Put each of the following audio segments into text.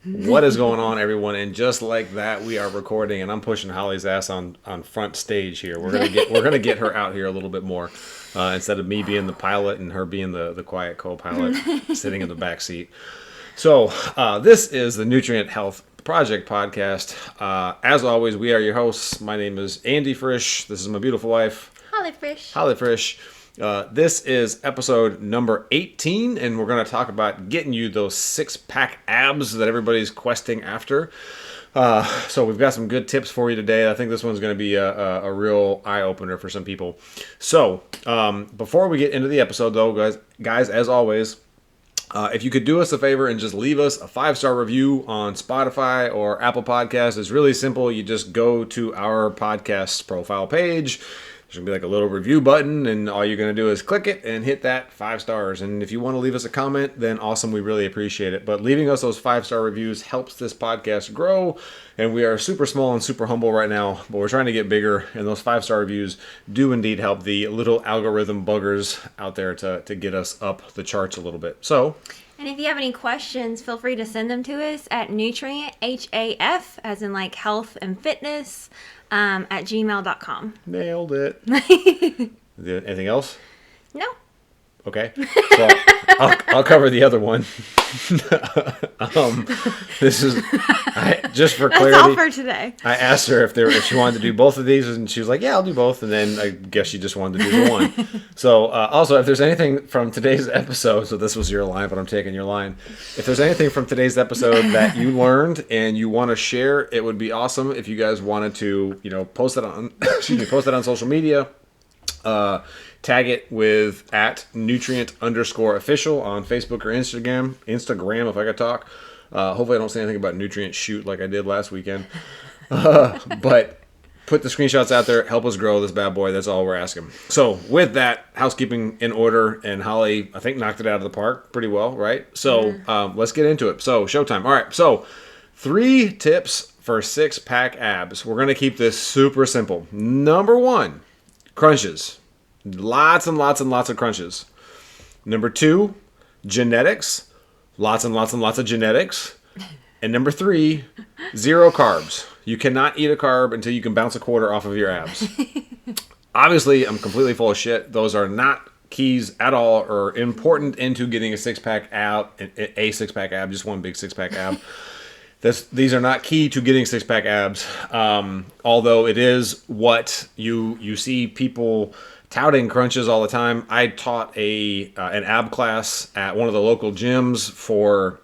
What is going on, everyone? And just like that, we are recording, and I'm pushing Holly's ass on front stage here. We're gonna get her out here a little bit more, instead of me being the pilot and her being the quiet co-pilot sitting in the back seat. So this is the Nutrient Health Project podcast. As always, we are your hosts. My name is Andy Frisch. This is my beautiful wife, Holly Frisch. This is episode number 18, and we're going to talk about getting you those six-pack abs that everybody's questing after. So we've got some good tips for you today. I think this one's going to be a real eye-opener for some people. So before we get into the episode, though, guys, as always, if you could do us a favor and just leave us a 5-star review on Spotify or Apple Podcasts, it's really simple. You just go to our podcast profile page. There's going to be like a little review button, and all you're going to do is click it and hit that 5 stars. And if you want to leave us a comment, then awesome. We really appreciate it. But leaving us those 5-star reviews helps this podcast grow. And we are super small and super humble right now, but we're trying to get bigger. And those 5-star reviews do indeed help the little algorithm buggers out there to get us up the charts a little bit. So... And if you have any questions, feel free to send them to us at nutrient, HAF, as in like health and fitness, at gmail.com. Nailed it. Anything else? No. Okay. So I'll cover the other one. This is just for clarity. That's all for today. I asked her if she wanted to do both of these, and she was like, "Yeah, I'll do both." And then I guess she just wanted to do the one. So also, if there's anything from today's episode, so this was your line, but I'm taking your line. If there's anything from today's episode that you learned and you want to share, it would be awesome if you guys wanted to, post it on, post it on social media. Tag it with @nutrient_official on Facebook or Instagram if I could talk. Hopefully I don't say anything about nutrient shoot like I did last weekend. But put the screenshots out there. Help us grow this bad boy. That's all we're asking. So with that, housekeeping in order, and Holly, I think, knocked it out of the park pretty well, right? So let's get into it. So showtime. All right. So 3 tips for 6-pack abs. We're going to keep this super simple. Number 1, crunches. Lots and lots and lots of crunches. Number 2, genetics. Lots and lots and lots of genetics. And number 3, 0 carbs. You cannot eat a carb until you can bounce a quarter off of your abs. Obviously, I'm completely full of shit. Those are not keys at all or important into getting a 6-pack ab, a 6-pack ab, just one big 6-pack ab. These are not key to getting 6-pack abs, although it is what you see people touting crunches all the time. I taught an ab class at one of the local gyms for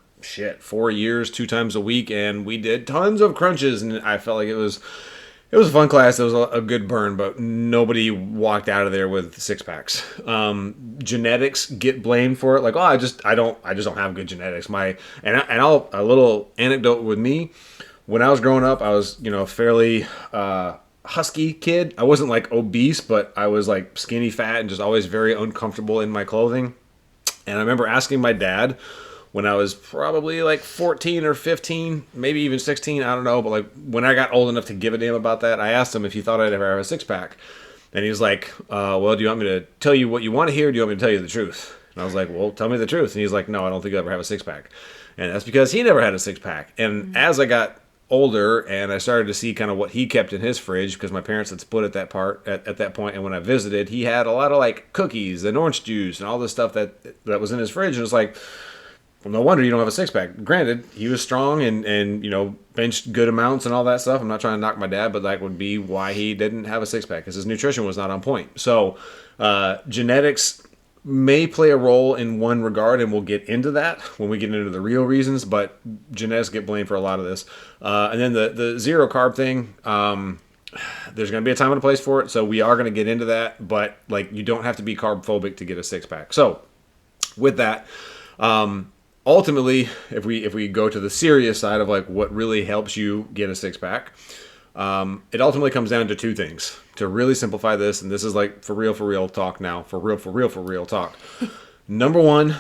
4 years, 2 times a week, and we did tons of crunches, and I felt like it was a fun class. It was a good burn, but nobody walked out of there with 6-packs. Genetics get blamed for it, like, I just don't have good genetics. A little anecdote with me. When I was growing up, I was fairly husky kid. I wasn't like obese, but I was like skinny fat and just always very uncomfortable in my clothing. And I remember asking my dad when I was probably like 14 or 15, maybe even 16, I don't know, but like when I got old enough to give a damn about that, I asked him if he thought I'd ever have a 6-pack. And he was like, well, do you want me to tell you what you want to hear, or do you want me to tell you the truth? And I was like, well, tell me the truth. And he's like, no, I don't think you'll ever have a 6-pack. And that's because he never had a 6-pack. And as I got older and I started to see kind of what he kept in his fridge, because my parents had split at that point, and when I visited, he had a lot of like cookies and orange juice and all this stuff that was in his fridge, and it's like, well, no wonder you don't have a 6-pack. Granted, he was strong and benched good amounts and all that stuff. I'm not trying to knock my dad, but that would be why he didn't have a 6-pack, because his nutrition was not on point. So genetics may play a role in one regard, and we'll get into that when we get into the real reasons, but genetics get blamed for a lot of this. And then the 0 carb thing, there's going to be a time and a place for it, so we are going to get into that, but like, you don't have to be carb phobic to get a 6-pack. So with that, ultimately, if we go to the serious side of like what really helps you get a 6-pack, it ultimately comes down to 2 things. To really simplify this, and this is like for real talk now, for real talk. Number 1,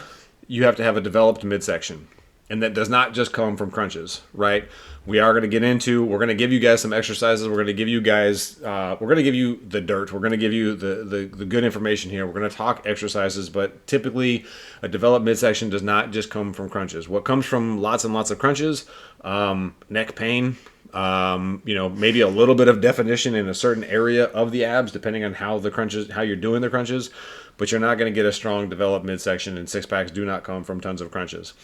you have to have a developed midsection. And that does not just come from crunches, right? We're going to give you guys some exercises. We're going to give you guys, we're going to give you the dirt. We're going to give you the good information here. We're going to talk exercises, but typically a developed midsection does not just come from crunches. What comes from lots and lots of crunches, neck pain, maybe a little bit of definition in a certain area of the abs, depending on how you're doing the crunches, but you're not going to get a strong developed midsection, and six packs do not come from tons of crunches.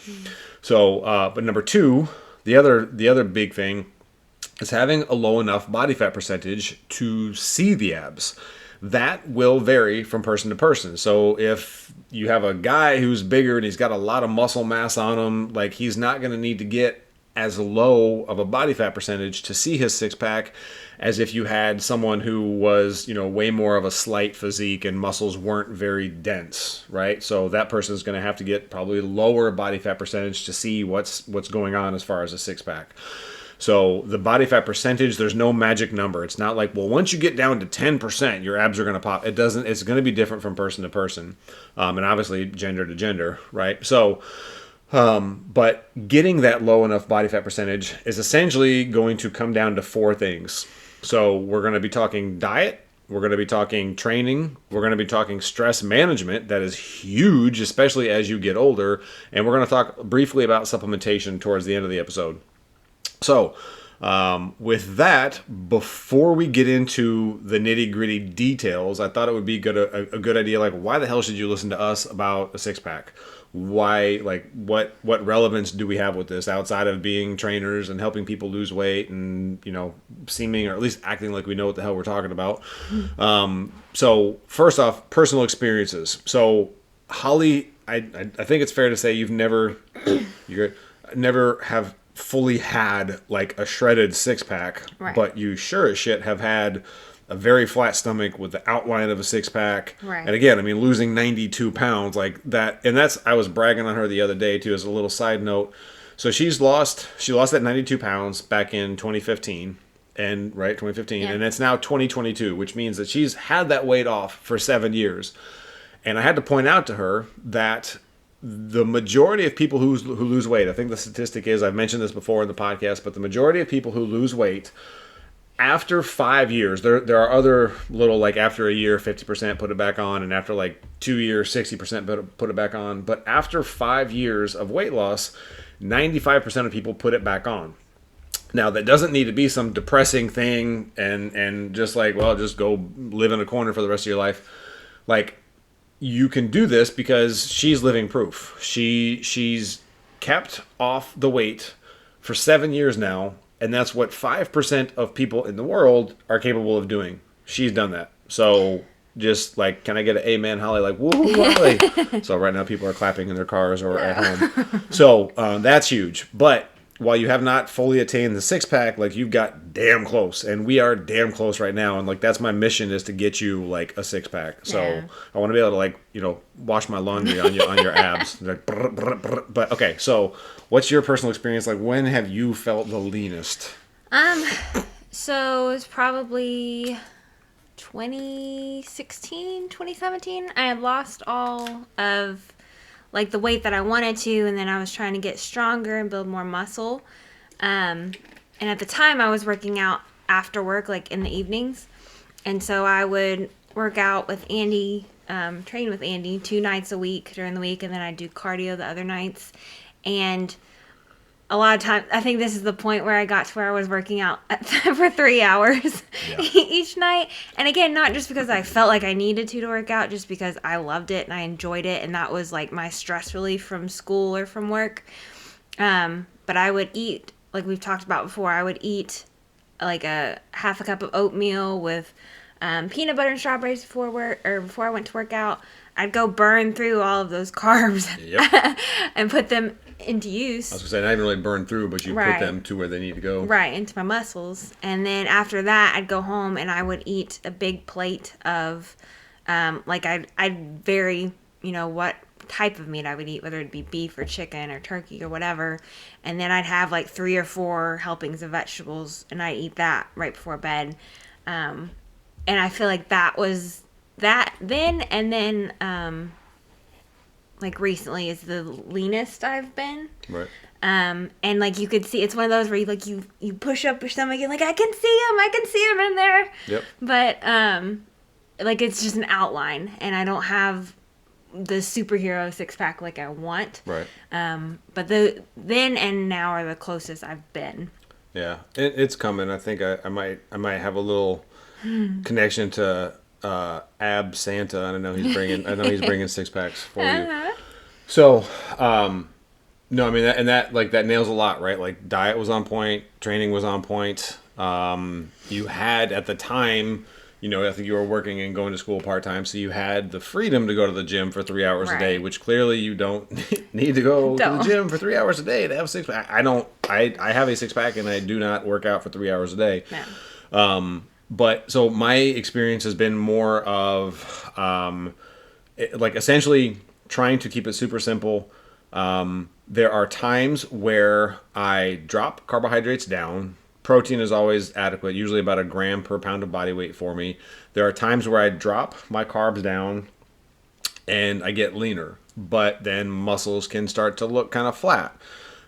So, but number two, the other big thing is having a low enough body fat percentage to see the abs. That will vary from person to person. So if you have a guy who's bigger and he's got a lot of muscle mass on him, like, he's not going to need to get as low of a body fat percentage to see his six pack as if you had someone who was, way more of a slight physique and muscles weren't very dense, right? So that person is going to have to get probably lower body fat percentage to see what's going on as far as a six pack. So the body fat percentage, there's no magic number. It's not like, well, once you get down to 10%, your abs are going to pop. It's going to be different from person to person, and obviously gender to gender, right? So, but getting that low enough body fat percentage is essentially going to come down to four things. So we're going to be talking diet. We're going to be talking training. We're going to be talking stress management. That is huge, especially as you get older. And we're going to talk briefly about supplementation towards the end of the episode. So, with that, before we get into the nitty-gritty details, I thought it would be a good idea, like, why the hell should you listen to us about a six-pack? Why, like, what relevance do we have with this outside of being trainers and helping people lose weight and, seeming or at least acting like we know what the hell we're talking about? So, first off, personal experiences. So, Holly, I think it's fair to say you never have fully had like a shredded six pack, right, but you sure as shit have had a very flat stomach with the outline of a six pack. Right. And again, I mean, losing 92 pounds like that. And I was bragging on her the other day too, as a little side note. So she lost that 92 pounds back in 2015 and 2015. Yeah. And it's now 2022, which means that she's had that weight off for 7 years. And I had to point out to her that the majority of people who lose weight, I think the statistic is, I've mentioned this before in the podcast, but the majority of people who lose weight after 5 years, there are other little, like, after a year, 50% put it back on, and after like 2 years, 60% put it back on. But after 5 years of weight loss, 95% of people put it back on. Now, that doesn't need to be some depressing thing and just like, well, just go live in a corner for the rest of your life. Like, you can do this because she's living proof. She's kept off the weight for 7 years now, and that's what 5% of people in the world are capable of doing. She's done that. So just like, can I get an amen, Holly? Like, woo, Holly. So right now people are clapping in their cars or at home. So that's huge. But while you have not fully attained the six pack, like, you've got damn close, and we are damn close right now. And like, that's my mission, is to get you like a six pack. So yeah. I want to be able to, like, wash my laundry on your abs. Like, brr, brr, brr. But okay, so what's your personal experience? Like, when have you felt the leanest? So it's probably 2016, 2017. I had lost all of like the weight that I wanted to, and then I was trying to get stronger and build more muscle. And at the time I was working out after work, like in the evenings. And so I would work out with Andy, train with Andy 2 nights a week during the week, and then I'd do cardio the other nights. And a lot of times, I think this is the point where I got to where I was working out for 3 hours each night. And again, not just because I felt like I needed to work out, just because I loved it and I enjoyed it. And that was like my stress relief from school or from work. But I would eat, like we've talked about before, I would eat like a half a cup of oatmeal with peanut butter and strawberries before I went to work out. I'd go burn through all of those carbs and put them into use. I was going to say, not even really burn through, but you put them to where they need to go. Right, into my muscles. And then after that, I'd go home and I would eat a big plate of, I'd vary, what type of meat I would eat, whether it be beef or chicken or turkey or whatever. And then I'd have like 3 or 4 helpings of vegetables, and I'd eat that right before bed. And I feel like that was that then. And then like recently is the leanest I've been. Right. And like you could see, it's one of those where you push up your stomach and like I can see him in there. Yep. But like it's just an outline, and I don't have the superhero six pack like I want. Right. But the then and now are the closest I've been. Yeah, it's coming. I think I might have a little connection to Ab Santa. I know he's bringing six packs for you. So, no, I mean that nails a lot, right? Like diet was on point, training was on point. You had at the time, I think you were working and going to school part-time, so you had the freedom to go to the gym for 3 hours a day, which clearly you don't need to go to the gym for 3 hours a day to have a six-pack. I have a six-pack and I do not work out for 3 hours a day. No. But so my experience has been more of like essentially trying to keep it super simple. There are times where I drop carbohydrates down. Protein is always adequate, usually about 1 gram per pound of body weight for me. There are times where I drop my carbs down and I get leaner, but then muscles can start to look kind of flat.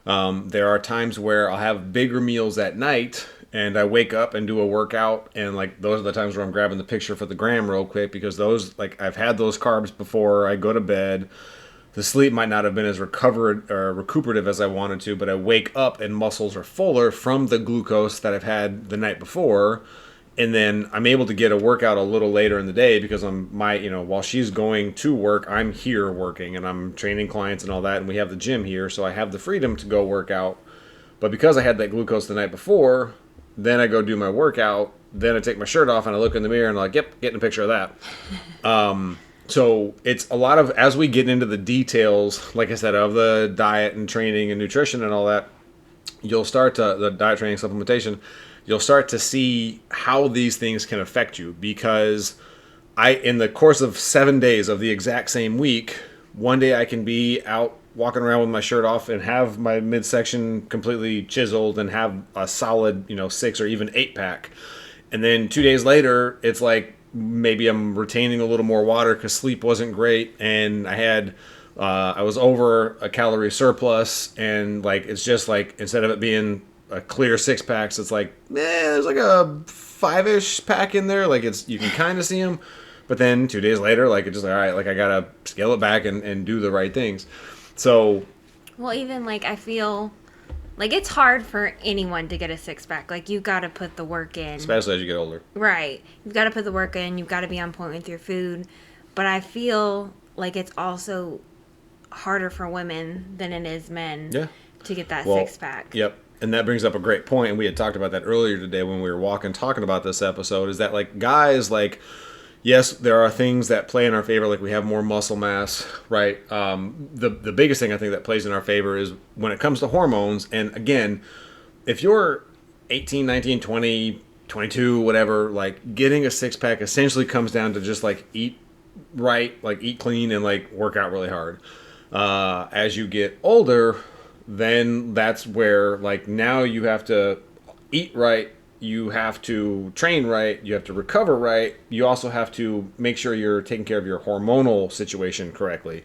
There are times where I'll have bigger meals at night and I wake up and do a workout, and like those are the times where I'm grabbing the picture for the gram real quick, because those, like, I've had those carbs before I go to bed. The sleep might not have been as recovered or recuperative as I wanted to, but I wake up and muscles are fuller from the glucose that I've had the night before. And then I'm able to get a workout a little later in the day because while she's going to work, I'm here working and I'm training clients and all that. And we have the gym here, so I have the freedom to go work out. But because I had that glucose the night before, then I go do my workout. Then I take my shirt off and I look in the mirror and I'm like, yep, getting a picture of that. So it's a lot of, as we get into the details, like I said, of the diet and training and nutrition and all that, you'll start to, the diet, training, supplementation, you'll start to see how these things can affect you. Because in the course of 7 days of the exact same week, one day I can be out walking around with my shirt off and have my midsection completely chiseled and have a solid, 6 or even 8 pack. And then 2 days later, it's like, maybe I'm retaining a little more water because sleep wasn't great, and I was over a calorie surplus, and like it's just like, instead of it being a clear 6 packs, it's like there's like a 5-ish pack in there, like you can kind of see them, but then 2 days later, like it's just like, all right, like I gotta scale it back and do the right things. So, well, even like I feel like it's hard for anyone to get a 6-pack. Like, you got to put the work in. Especially as you get older. Right. You've got to put the work in. You've got to be on point with your food. But I feel like it's also harder for women than it is men to get that 6-pack. Yep. And that brings up a great point. And we had talked about that earlier today when we were talking about this episode, is that like guys, like, yes, there are things that play in our favor, like we have more muscle mass, right? The biggest thing I think that plays in our favor is when it comes to hormones. And again, if you're 18, 19, 20, 22, whatever, like getting a 6-pack essentially comes down to just like eat right, like eat clean, and like work out really hard. As you get older, then that's where like now you have to eat right, you have to train right, you have to recover right, you also have to make sure you're taking care of your hormonal situation correctly.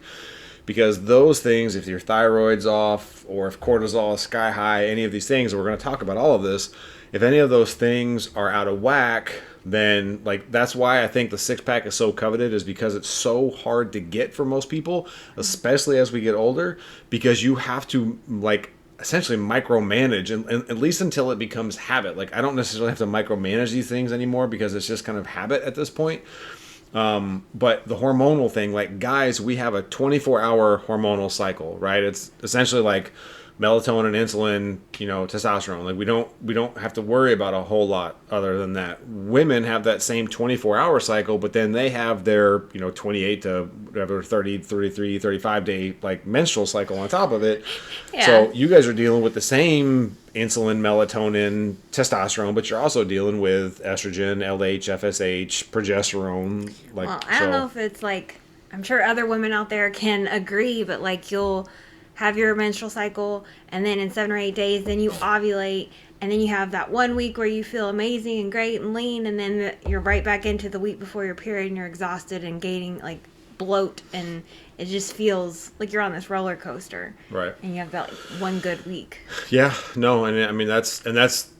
Because those things, if your thyroid's off or if cortisol is sky high, any of these things, we're going to talk about all of this, if any of those things are out of whack, then like that's why I think the 6-pack is so coveted, is because it's so hard to get for most people, especially as we get older, because you have to like essentially micromanage, and at least until it becomes habit. Like I don't necessarily have to micromanage these things anymore because it's just kind of habit at this point. But the hormonal thing, like guys, we have a 24-hour hormonal cycle, right? It's essentially like melatonin, insulin, testosterone. Like we don't have to worry about a whole lot other than that. Women have that same 24-hour cycle, but then they have their, 28 to whatever, 30, 33, 35 day like menstrual cycle on top of it. Yeah. So you guys are dealing with the same insulin, melatonin, testosterone, but you're also dealing with estrogen, LH, FSH, progesterone. Like, well, I don't know if it's like, I'm sure other women out there can agree, but like you'll have your menstrual cycle, and then in 7 or 8 days, then you ovulate, and then you have that 1 week where you feel amazing and great and lean, and then you're right back into the week before your period, and you're exhausted and gaining, like bloat, and it just feels like you're on this roller coaster. Right. And you have that one good week. Yeah, no, and I mean that's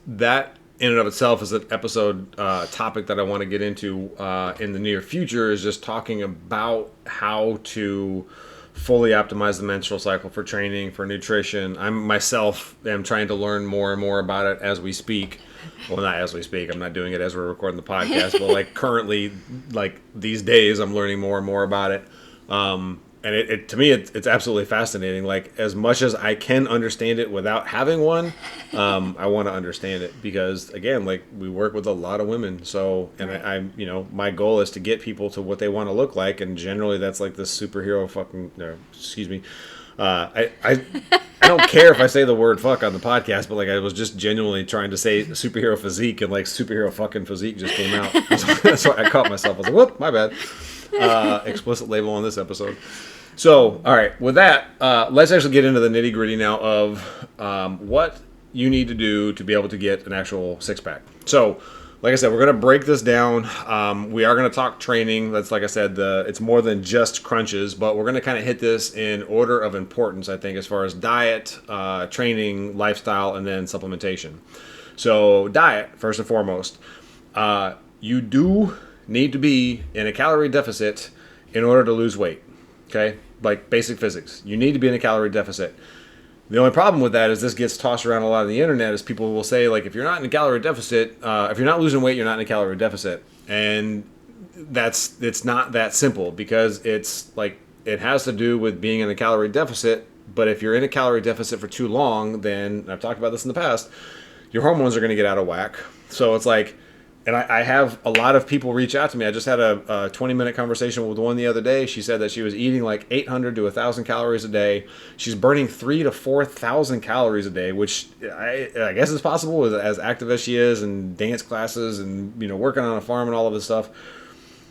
that in and of itself is an episode topic that I want to get into in the near future, is just talking about how to fully optimize the menstrual cycle for training, for nutrition. I myself am trying to learn more and more about it as we speak. Well, not as we speak. I'm not doing it as we're recording the podcast, but like currently, like these days, I'm learning more and more about it. And it to me, it's absolutely fascinating. Like, as much as I can understand it without having one, I want to understand it because, again, like, we work with a lot of women. So, and I you know, my goal is to get people to what they want to look like. And generally that's like this superhero fucking, no, excuse me. I don't care if I say the word fuck on the podcast, but like, I was just genuinely trying to say superhero physique, and like superhero fucking physique just came out. That's why I caught myself. I was like, whoop, my bad. Explicit label on this episode. So, all right, with that, let's actually get into the nitty gritty now of what you need to do to be able to get an actual six-pack. So, like I said, we're going to break this down. We are going to talk training. That's, like I said, it's more than just crunches, but we're going to kind of hit this in order of importance, I think, as far as diet, training, lifestyle, and then supplementation. So, diet, first and foremost. You do need to be in a calorie deficit in order to lose weight. Okay? Like basic physics. You need to be in a calorie deficit. The only problem with that is this gets tossed around a lot on the internet, is people will say, like, if you're not in a calorie deficit, if you're not losing weight, you're not in a calorie deficit. And it's not that simple, because it's like, it has to do with being in a calorie deficit. But if you're in a calorie deficit for too long, then, and I've talked about this in the past, your hormones are going to get out of whack. So it's like, and I have a lot of people reach out to me. I just had a 20-minute conversation with one the other day. She said that she was eating like 800 to 1,000 calories a day. She's burning 3,000 to 4,000 calories a day, which I guess is possible as active as she is, and dance classes, and, you know, working on a farm and all of this stuff.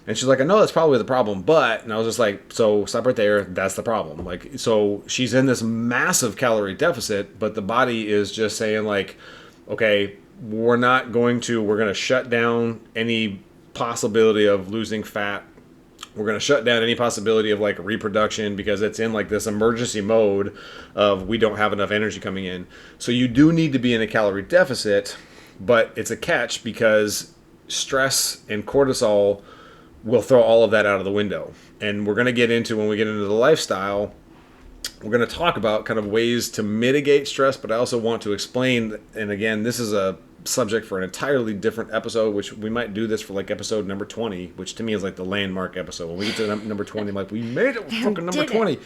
And she's like, I know that's probably the problem, but, and I was just like, so stop right there. That's the problem. Like, so she's in this massive calorie deficit, but the body is just saying, like, okay, we're going to shut down any possibility of losing fat. We're going to shut down any possibility of like reproduction, because it's in like this emergency mode of we don't have enough energy coming in. So you do need to be in a calorie deficit, but it's a catch, because stress and cortisol will throw all of that out of the window. And we're going to get into, when we get into the lifestyle, we're going to talk about kind of ways to mitigate stress, but I also want to explain, and again, this is a subject for an entirely different episode, which we might do this for like episode number 20, which to me is like the landmark episode. When we get to number 20, I'm like, we made it, fucking number 20.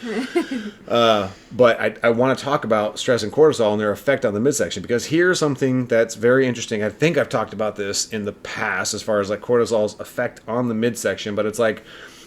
But I want to talk about stress and cortisol and their effect on the midsection, because here's something that's very interesting. I think I've talked about this in the past as far as like cortisol's effect on the midsection, but it's like,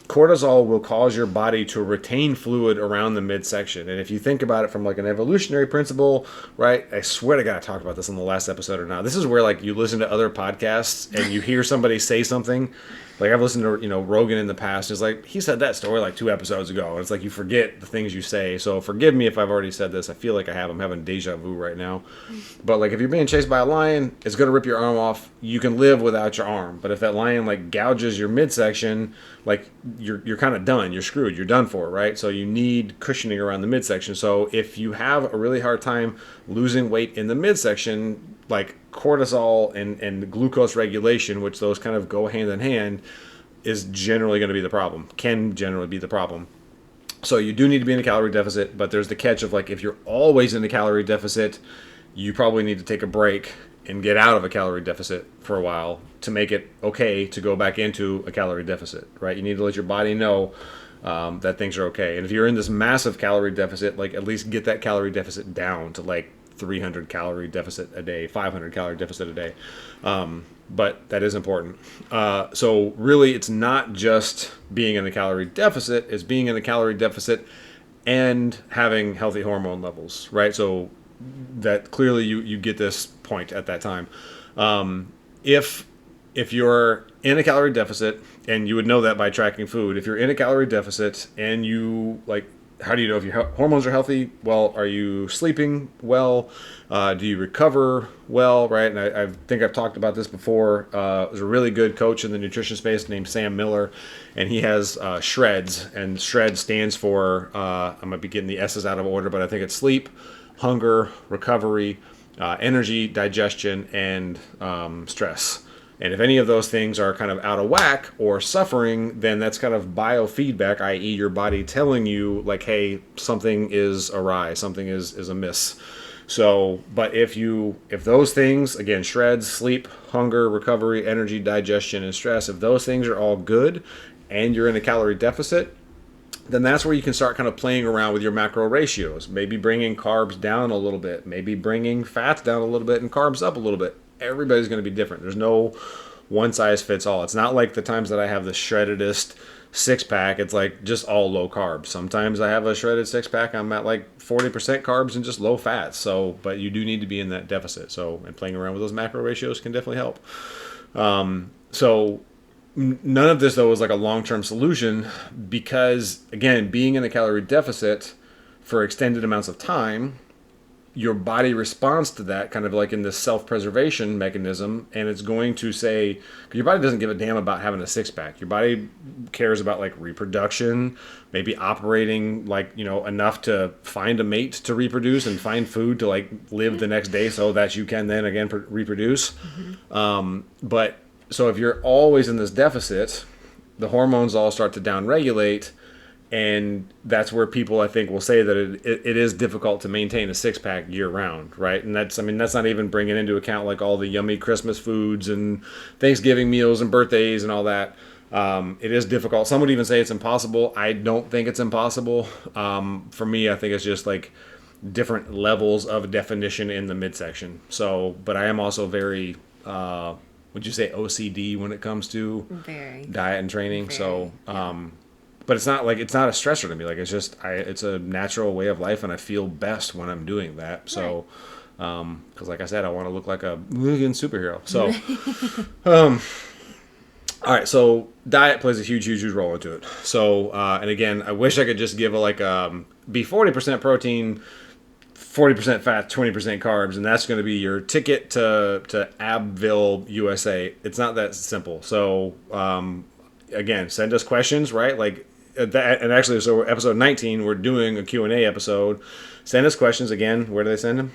cortisol will cause your body to retain fluid around the midsection. And if you think about it from like an evolutionary principle, right? I swear to God, I talked about this in the last episode or not. This is where like you listen to other podcasts and you hear somebody say something. Like I've listened to, you know, Rogan in the past. It's like, he said that story like 2 episodes ago. And it's like you forget the things you say. So forgive me if I've already said this. I feel like I have. I'm having deja vu right now. But like if you're being chased by a lion, it's going to rip your arm off. You can live without your arm. But if that lion like gouges your midsection, like you're kind of done. You're screwed. You're done for, right? So you need cushioning around the midsection. So if you have a really hard time losing weight in the midsection, like cortisol and glucose regulation, which those kind of go hand in hand, is generally going to be the problem, can generally be the problem. So you do need to be in a calorie deficit, but there's the catch of like, if you're always in a calorie deficit, you probably need to take a break and get out of a calorie deficit for a while to make it okay to go back into a calorie deficit, right? You need to let your body know that things are okay. And if you're in this massive calorie deficit, like at least get that calorie deficit down to like 300 calorie deficit a day, 500 calorie deficit a day. But that is important. So really, it's not just being in a calorie deficit, it's being in a calorie deficit and having healthy hormone levels, right? So that clearly you get this point at that time. If you're in a calorie deficit, and you would know that by tracking food, if you're in a calorie deficit and you like how do you know if your hormones are healthy? Well, are you sleeping well? Do you recover well, right? And I think I've talked about this before. There's a really good coach in the nutrition space named Sam Miller, and he has SHREDS, and SHREDS stands for, I might be getting the S's out of order, but I think it's sleep, hunger, recovery, energy, digestion, and stress. And if any of those things are kind of out of whack or suffering, then that's kind of biofeedback, i.e. your body telling you like, hey, something is awry, something is amiss. So, but if those things, again, SHREDS, sleep, hunger, recovery, energy, digestion, and stress, if those things are all good and you're in a calorie deficit, then that's where you can start kind of playing around with your macro ratios. Maybe bringing carbs down a little bit, maybe bringing fats down a little bit and carbs up a little bit. Everybody's going to be different. There's no one size fits all. It's not like the times that I have the shreddedest six pack. It's like just all low carbs. Sometimes I have a shredded six pack. I'm at like 40% carbs and just low fats. So, but you do need to be in that deficit. So, and playing around with those macro ratios can definitely help. None of this though is like a long-term solution because again, being in a calorie deficit for extended amounts of time, your body responds to that kind of like in this self-preservation mechanism, and it's going to say, your body doesn't give a damn about having a six-pack. Your body cares about like reproduction, maybe operating like, enough to find a mate to reproduce and find food to like live the next day so that you can then again reproduce. But so if you're always in this deficit, the hormones all start to downregulate. And that's where people, I think, will say that it is difficult to maintain a six-pack year-round, right? And that's not even bringing into account like all the yummy Christmas foods and Thanksgiving meals and birthdays and all that. It is difficult. Some would even say it's impossible. I don't think it's impossible. For me, I think it's just like different levels of definition in the midsection. So, but I am also very, would you say OCD when it comes to diet and training? So, but it's not a stressor to me. Like it's a natural way of life, and I feel best when I'm doing that. So, because like I said, I want to look like a Logan superhero. So, all right. So diet plays a huge role into it. So, and again, I wish I could just give be 40% protein, 40% fat, 20% carbs, and that's going to be your ticket to Abville, USA. It's not that simple. So, again, send us questions, right? Like that, and actually, so episode 19, we're doing a Q&A episode. Send us questions again. Where do they send them?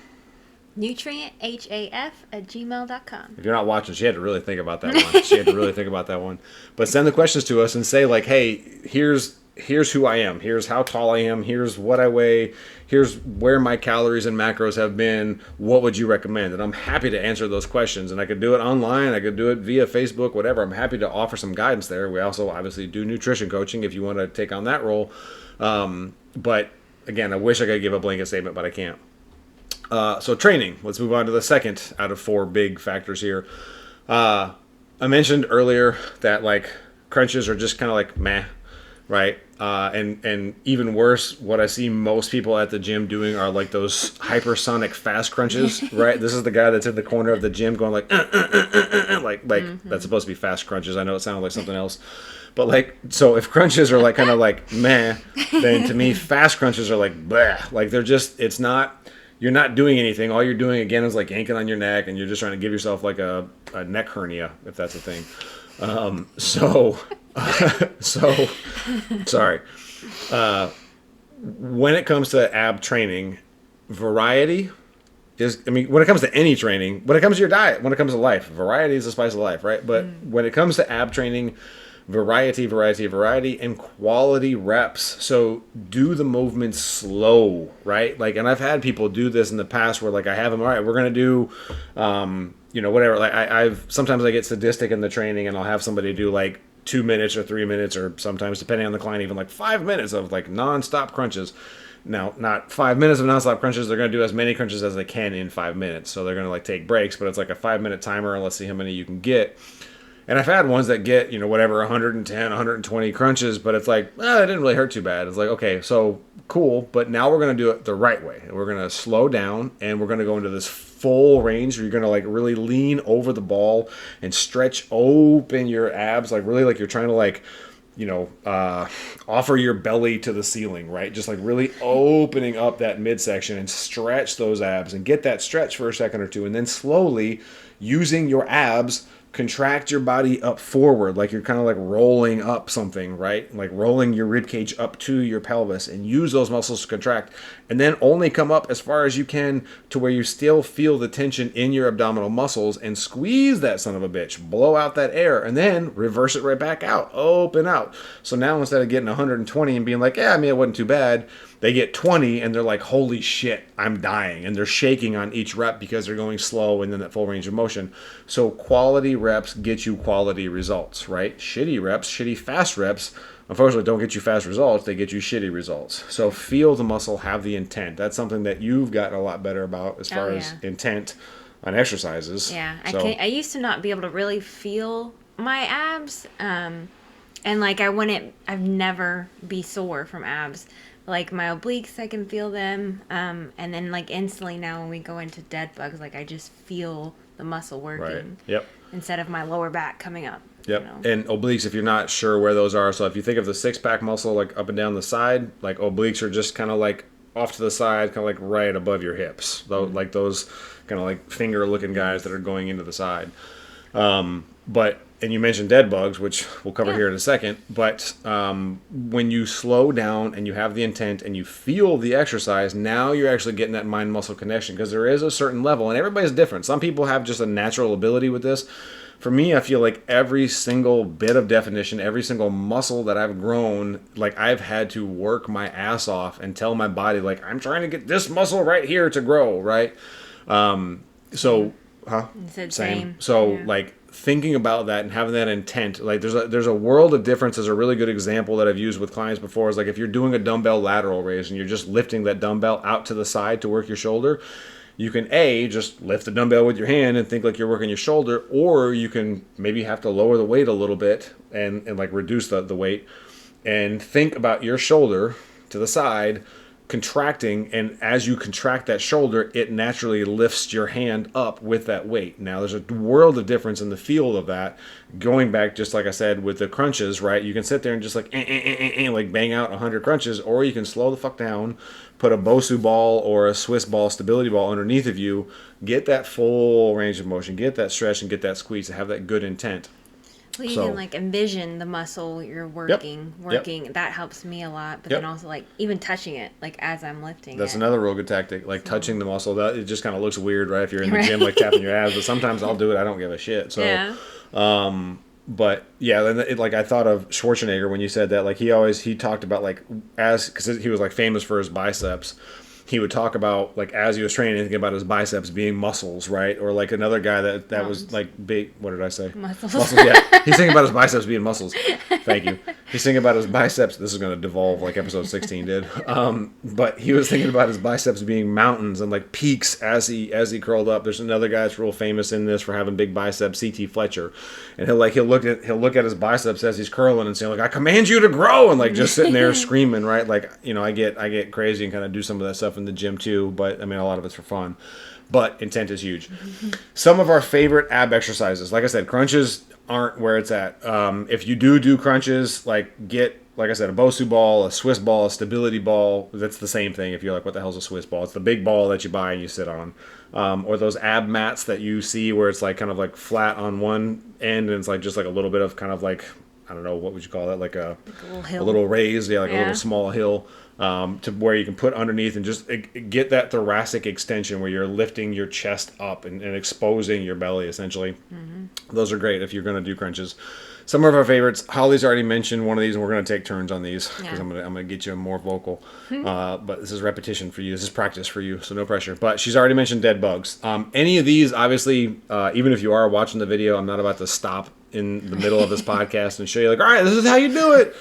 nutrienthaf@gmail.com. If you're not watching, she had to really think about that one. But send the questions to us and say like, hey, here's who I am. Here's how tall I am. Here's what I weigh. Here's where my calories and macros have been. What would you recommend? And I'm happy to answer those questions. And I could do it online. I could do it via Facebook, whatever. I'm happy to offer some guidance there. We also obviously do nutrition coaching if you want to take on that role. But again, I wish I could give a blanket statement, but I can't. So training. Let's move on to the second out of four big factors here. I mentioned earlier that like crunches are just kind of like meh. Right. And even worse, what I see most people at the gym doing are like those hypersonic fast crunches. Right. This is the guy that's in the corner of the gym going like, that's supposed to be fast crunches. I know it sounded like something else, but like, so if crunches are like kind of like meh, then to me, fast crunches are like, bleh. Like you're not doing anything. All you're doing again is like yanking on your neck, and you're just trying to give yourself like a neck hernia, if that's a thing. So sorry. When it comes to ab training, variety when it comes to any training, when it comes to your diet, when it comes to life, variety is the spice of life, right? But when it comes to ab training, variety, and quality reps. So do the movements slow, right? Like, and I've had people do this in the past where like I have them, all right, we're going to do, whatever. Like sometimes I get sadistic in the training and I'll have somebody do like 2 minutes or 3 minutes, or sometimes depending on the client, even like 5 minutes of like non-stop crunches. Now, not 5 minutes of non-stop crunches. They're going to do as many crunches as they can in 5 minutes. So they're going to like take breaks, but it's like a 5-minute timer and let's see how many you can get. And I've had ones that get, 110, 120 crunches, but it's like, it didn't really hurt too bad. It's like, okay, so cool, but now we're going to do it the right way. We're going to slow down, and we're going to go into this full range where you're going to like really lean over the ball and stretch open your abs, like really like you're trying to like offer your belly to the ceiling, right? Just like really opening up that midsection and stretch those abs and get that stretch for a second or two. And then slowly using your abs, contract your body up forward, like you're kind of like rolling up something, right? Like rolling your rib cage up to your pelvis, and use those muscles to contract, and then only come up as far as you can to where you still feel the tension in your abdominal muscles, and squeeze that son of a bitch, blow out that air, and then reverse it right back out, open out. So now instead of getting 120 and being like, yeah, I mean, it wasn't too bad, they get 20 and they're like, holy shit, I'm dying. And they're shaking on each rep because they're going slow and then that full range of motion. So quality reps get you quality results, right? Shitty reps, shitty fast reps, unfortunately don't get you fast results. They get you shitty results. So feel the muscle, have the intent. That's something that you've gotten a lot better about as far as intent on exercises. Yeah, So, I used to not be able to really feel my abs. And like I've never be sore from abs. Like my obliques, I can feel them. And then like instantly now when we go into dead bugs, like I just feel the muscle working. right. Yep. Instead of my lower back coming up. Yep. You know? And obliques, if you're not sure where those are, so if you think of the six-pack muscle like up and down the side, like obliques are just kind of like off to the side, kind of like right above your hips. Those, like those kind of like finger-looking guys that are going into the side. And you mentioned dead bugs, which we'll cover here in a second. But when you slow down and you have the intent and you feel the exercise, now you're actually getting that mind-muscle connection, because there is a certain level, and everybody's different. Some people have just a natural ability with this. For me, I feel like every single bit of definition, every single muscle that I've grown, like I've had to work my ass off and tell my body, like, I'm trying to get this muscle right here to grow, right? Same. So, like, thinking about that and having that intent, like there's a world of difference. There's a really good example that I've used with clients before, is like if you're doing a dumbbell lateral raise and you're just lifting that dumbbell out to the side to work your shoulder, you can just lift the dumbbell with your hand and think like you're working your shoulder, or you can maybe have to lower the weight a little bit and like reduce the weight and think about your shoulder to the side contracting, and as you contract that shoulder, it naturally lifts your hand up with that weight. Now there's a world of difference in the feel of that. Going back, just like I said with the crunches, right? You can sit there and just like like bang out 100 crunches, or you can slow the fuck down, put a Bosu ball or a Swiss ball stability ball underneath of you, get that full range of motion, get that stretch and get that squeeze, to have that good intent. Well, you can like envision the muscle you're working. Yep. That helps me a lot. But Yep. then also like even touching it, like as I'm lifting. That's it. another real good tactic. Like touching the muscle. That it just kind of looks weird, right? If you're in the gym, like tapping your abs. But sometimes I'll do it. I don't give a shit. So, yeah. But yeah, then like I thought of Schwarzenegger when you said that. Like he talked about like because he was like famous for his biceps. He would talk about like as he was training, thinking about his biceps being muscles, right? Or like another guy that was like big. What did I say? Muscles. Yeah, he's thinking about his biceps being muscles. Thank you. He's thinking about his biceps. This is going to devolve like episode 16 did. But he was thinking about his biceps being mountains and like peaks as he curled up. There's another guy that's real famous in this for having big biceps, C.T. Fletcher, and he'll look at his biceps as he's curling and saying like, I command you to grow, and like just sitting there screaming, right? Like, you know, I get crazy and kind of do some of that stuff in the gym too, but I mean a lot of it's for fun. But intent is huge. Some of our favorite ab exercises, like I said, crunches aren't where it's at. If you do crunches, like get, like I said, a Bosu ball, a Swiss ball, a stability ball. That's the same thing. If you're like, what the hell's a Swiss ball? It's the big ball that you buy and you sit on. Or those ab mats that you see where it's like kind of like flat on one end and it's like just like a little bit of kind of like, I don't know, what would you call that? Like a little hill. A little raise, a little small hill. To where you can put underneath and just get that thoracic extension where you're lifting your chest up and exposing your belly, essentially. Mm-hmm. Those are great if you're going to do crunches. Some of our favorites, Holly's already mentioned one of these, and we're going to take turns on these because I'm going to get you more vocal. But this is repetition for you. This is practice for you, so no pressure. But she's already mentioned dead bugs. Any of these, obviously, even if you are watching the video, I'm not about to stop in the middle of this podcast and show you like, all right, this is how you do it.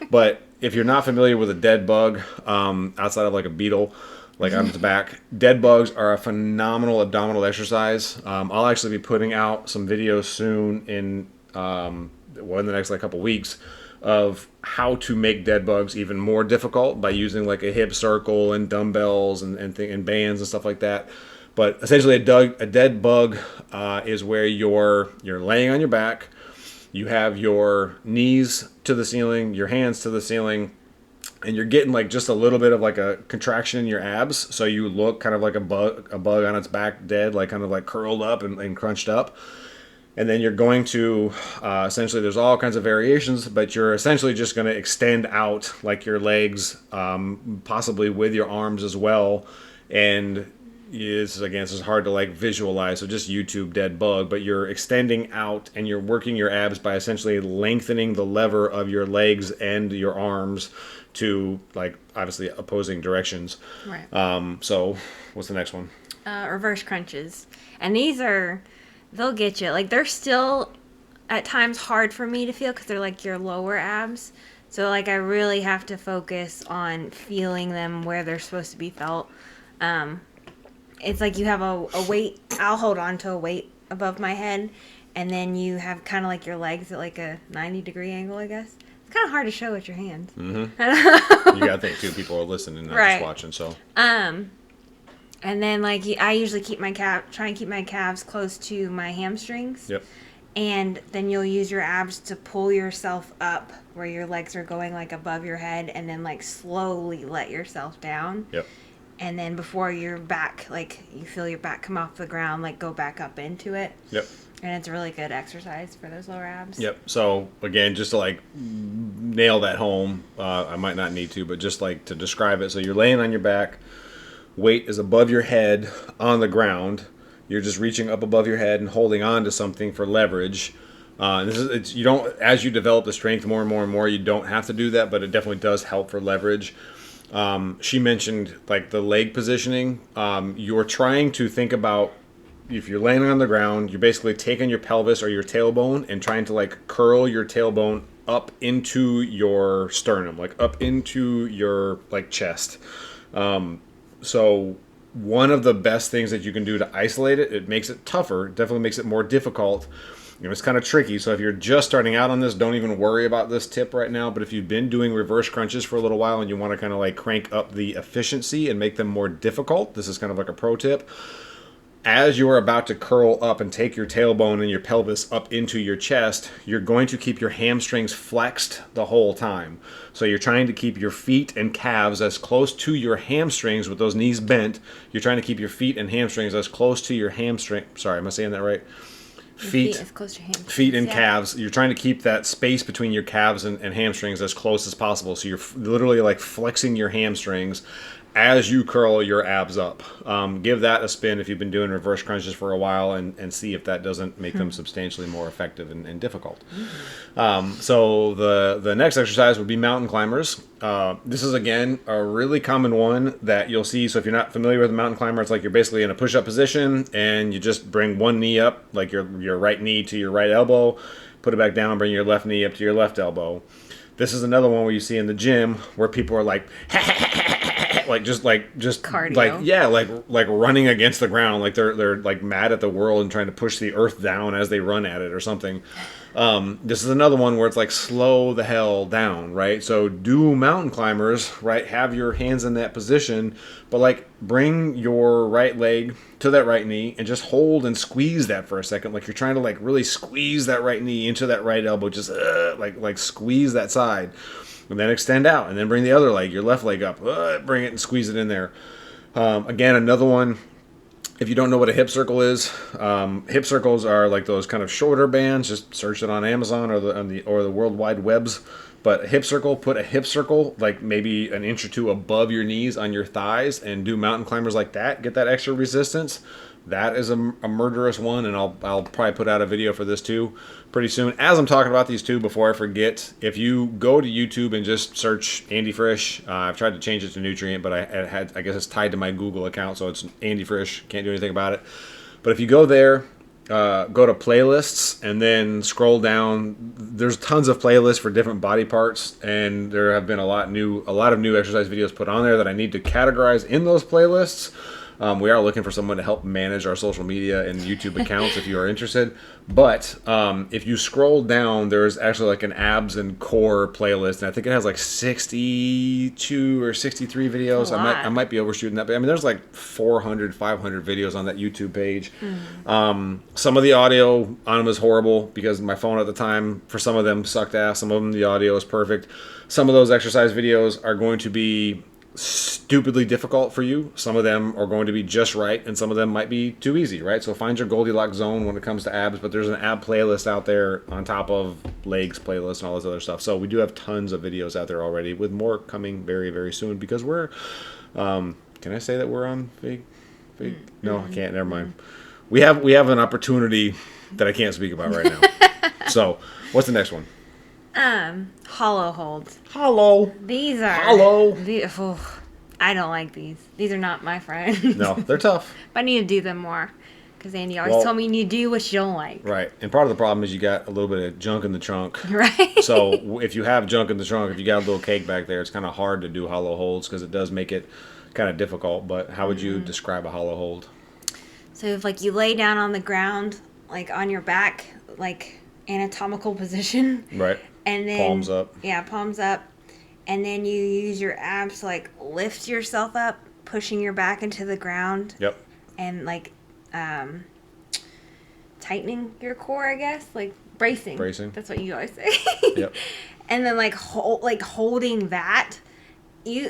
But if you're not familiar with a dead bug, outside of like a beetle, like on its back, dead bugs are a phenomenal abdominal exercise. I'll actually be putting out some videos soon in the next like couple weeks of how to make dead bugs even more difficult by using like a hip circle and dumbbells and bands and stuff like that. But essentially, a dead bug is where you're laying on your back. You have your knees to the ceiling, your hands to the ceiling, and you're getting like just a little bit of like a contraction in your abs. So you look kind of like a bug on its back dead, like kind of like curled up and crunched up. And then you're going to, essentially, there's all kinds of variations, but you're essentially just going to extend out like your legs, possibly with your arms as well. And it's hard to like visualize, so just YouTube dead bug, but you're extending out and you're working your abs by essentially lengthening the lever of your legs and your arms to like obviously opposing directions. Right. So what's the next one? Reverse crunches. And they'll get you. Like, they're still at times hard for me to feel because they're like your lower abs. So like I really have to focus on feeling them where they're supposed to be felt. It's like you have a weight. I'll hold on to a weight above my head, and then you have kind of like your legs at like a 90-degree angle, I guess. It's kind of hard to show with your hands. Mm-hmm. You gotta think too. People are listening, not right. just watching. So. And then like I usually try and keep my calves close to my hamstrings. Yep. And then you'll use your abs to pull yourself up where your legs are going like above your head, and then like slowly let yourself down. Yep. And then before your back, like you feel your back come off the ground, like go back up into it. Yep. And it's a really good exercise for those lower abs. Yep. So again, just to like nail that home, I might not need to, but just like to describe it. So you're laying on your back, weight is above your head on the ground. You're just reaching up above your head and holding on to something for leverage. You don't, as you develop the strength more and more and more, you don't have to do that, but it definitely does help for leverage. She mentioned like the leg positioning. You're trying to think about, if you're laying on the ground, you're basically taking your pelvis or your tailbone and trying to like curl your tailbone up into your sternum, like up into your like chest. So one of the best things that you can do to isolate it, it makes it tougher, definitely makes it more difficult. You know, it's kind of tricky. So if you're just starting out on this, don't even worry about this tip right now. But if you've been doing reverse crunches for a little while and you want to kind of like crank up the efficiency and make them more difficult, this is kind of like a pro tip. As you're about to curl up and take your tailbone and your pelvis up into your chest, you're going to keep your hamstrings flexed the whole time. So you're trying to keep your feet and calves as close to your hamstrings with those knees bent. You're trying to keep your feet and hamstrings as close to your hamstring. Sorry, am I saying that right? Feet as close to hamstrings. Feet and calves. You're trying to keep that space between your calves and hamstrings as close as possible. So you're literally like flexing your hamstrings as you curl your abs up. Give that a spin if you've been doing reverse crunches for a while and see if that doesn't make them substantially more effective and difficult. So the next exercise would be mountain climbers. This is, again, a really common one that you'll see. So if you're not familiar with a mountain climber, it's like you're basically in a push-up position and you just bring one knee up, like your right knee to your right elbow, put it back down, bring your left knee up to your left elbow. This is another one where you see in the gym where people are like, just cardio. like running against the ground, like they're like mad at the world and trying to push the earth down as they run at it or something. This is another one where it's like slow the hell down, right? So do mountain climbers, right? Have your hands in that position, but like bring your right leg to that right knee and just hold and squeeze that for a second, like you're trying to like really squeeze that right knee into that right elbow, just like squeeze that side. And then extend out, and then bring the other leg, your left leg up, bring it and squeeze it in there. Again, another one, if you don't know what a hip circle is, hip circles are like those kind of shorter bands. Just search it on Amazon or the World Wide Webs. But a hip circle, put a hip circle like maybe an inch or two above your knees on your thighs and do mountain climbers like that. Get that extra resistance. That is a murderous one, and I'll probably put out a video for this too pretty soon. As I'm talking about these two, before I forget, if you go to YouTube and just search Andy Frisch, I've tried to change it to Nutrient, but I guess it's tied to my Google account, so it's Andy Frisch. Can't do anything about it. But if you go there, go to playlists and then scroll down. There's tons of playlists for different body parts, and there have been a lot of new exercise videos put on there that I need to categorize in those playlists. We are looking for someone to help manage our social media and YouTube accounts if you are interested. But if you scroll down, there's actually like an abs and core playlist, and I think it has like 62 or 63 videos. I might be overshooting that, but I mean, there's like 400, 500 videos on that YouTube page. Some of the audio on them is horrible because my phone at the time, for some of them, sucked ass. Some of them, the audio is perfect. Some of those exercise videos are going to be stupidly difficult for you. Some of them are going to be just right, and some of them might be too easy, right? So find your Goldilocks zone when it comes to abs, but there's an ab playlist out there on top of legs playlist and all this other stuff. So we do have tons of videos out there already, with more coming very, very soon, because we're, can I say that we're on fake? No, I can't. Never mind. We have an opportunity that I can't speak about right now. So what's the next one? Hollow holds. Hollow. These are hollow. I don't like these. These are not my friend. No, they're tough. But I need to do them more, because Andy always told me you need to do what you don't like. Right, and part of the problem is you got a little bit of junk in the trunk. Right. So if you have junk in the trunk, if you got a little cake back there, it's kind of hard to do hollow holds because it does make it kind of difficult. But how would you describe a hollow hold? So if like you lay down on the ground, like on your back, like anatomical position. Right. And then palms up. Yeah, palms up. And then you use your abs to like lift yourself up, pushing your back into the ground. Yep. And like tightening your core, I guess, like bracing. That's what you always say. Yep. And then like holding that, you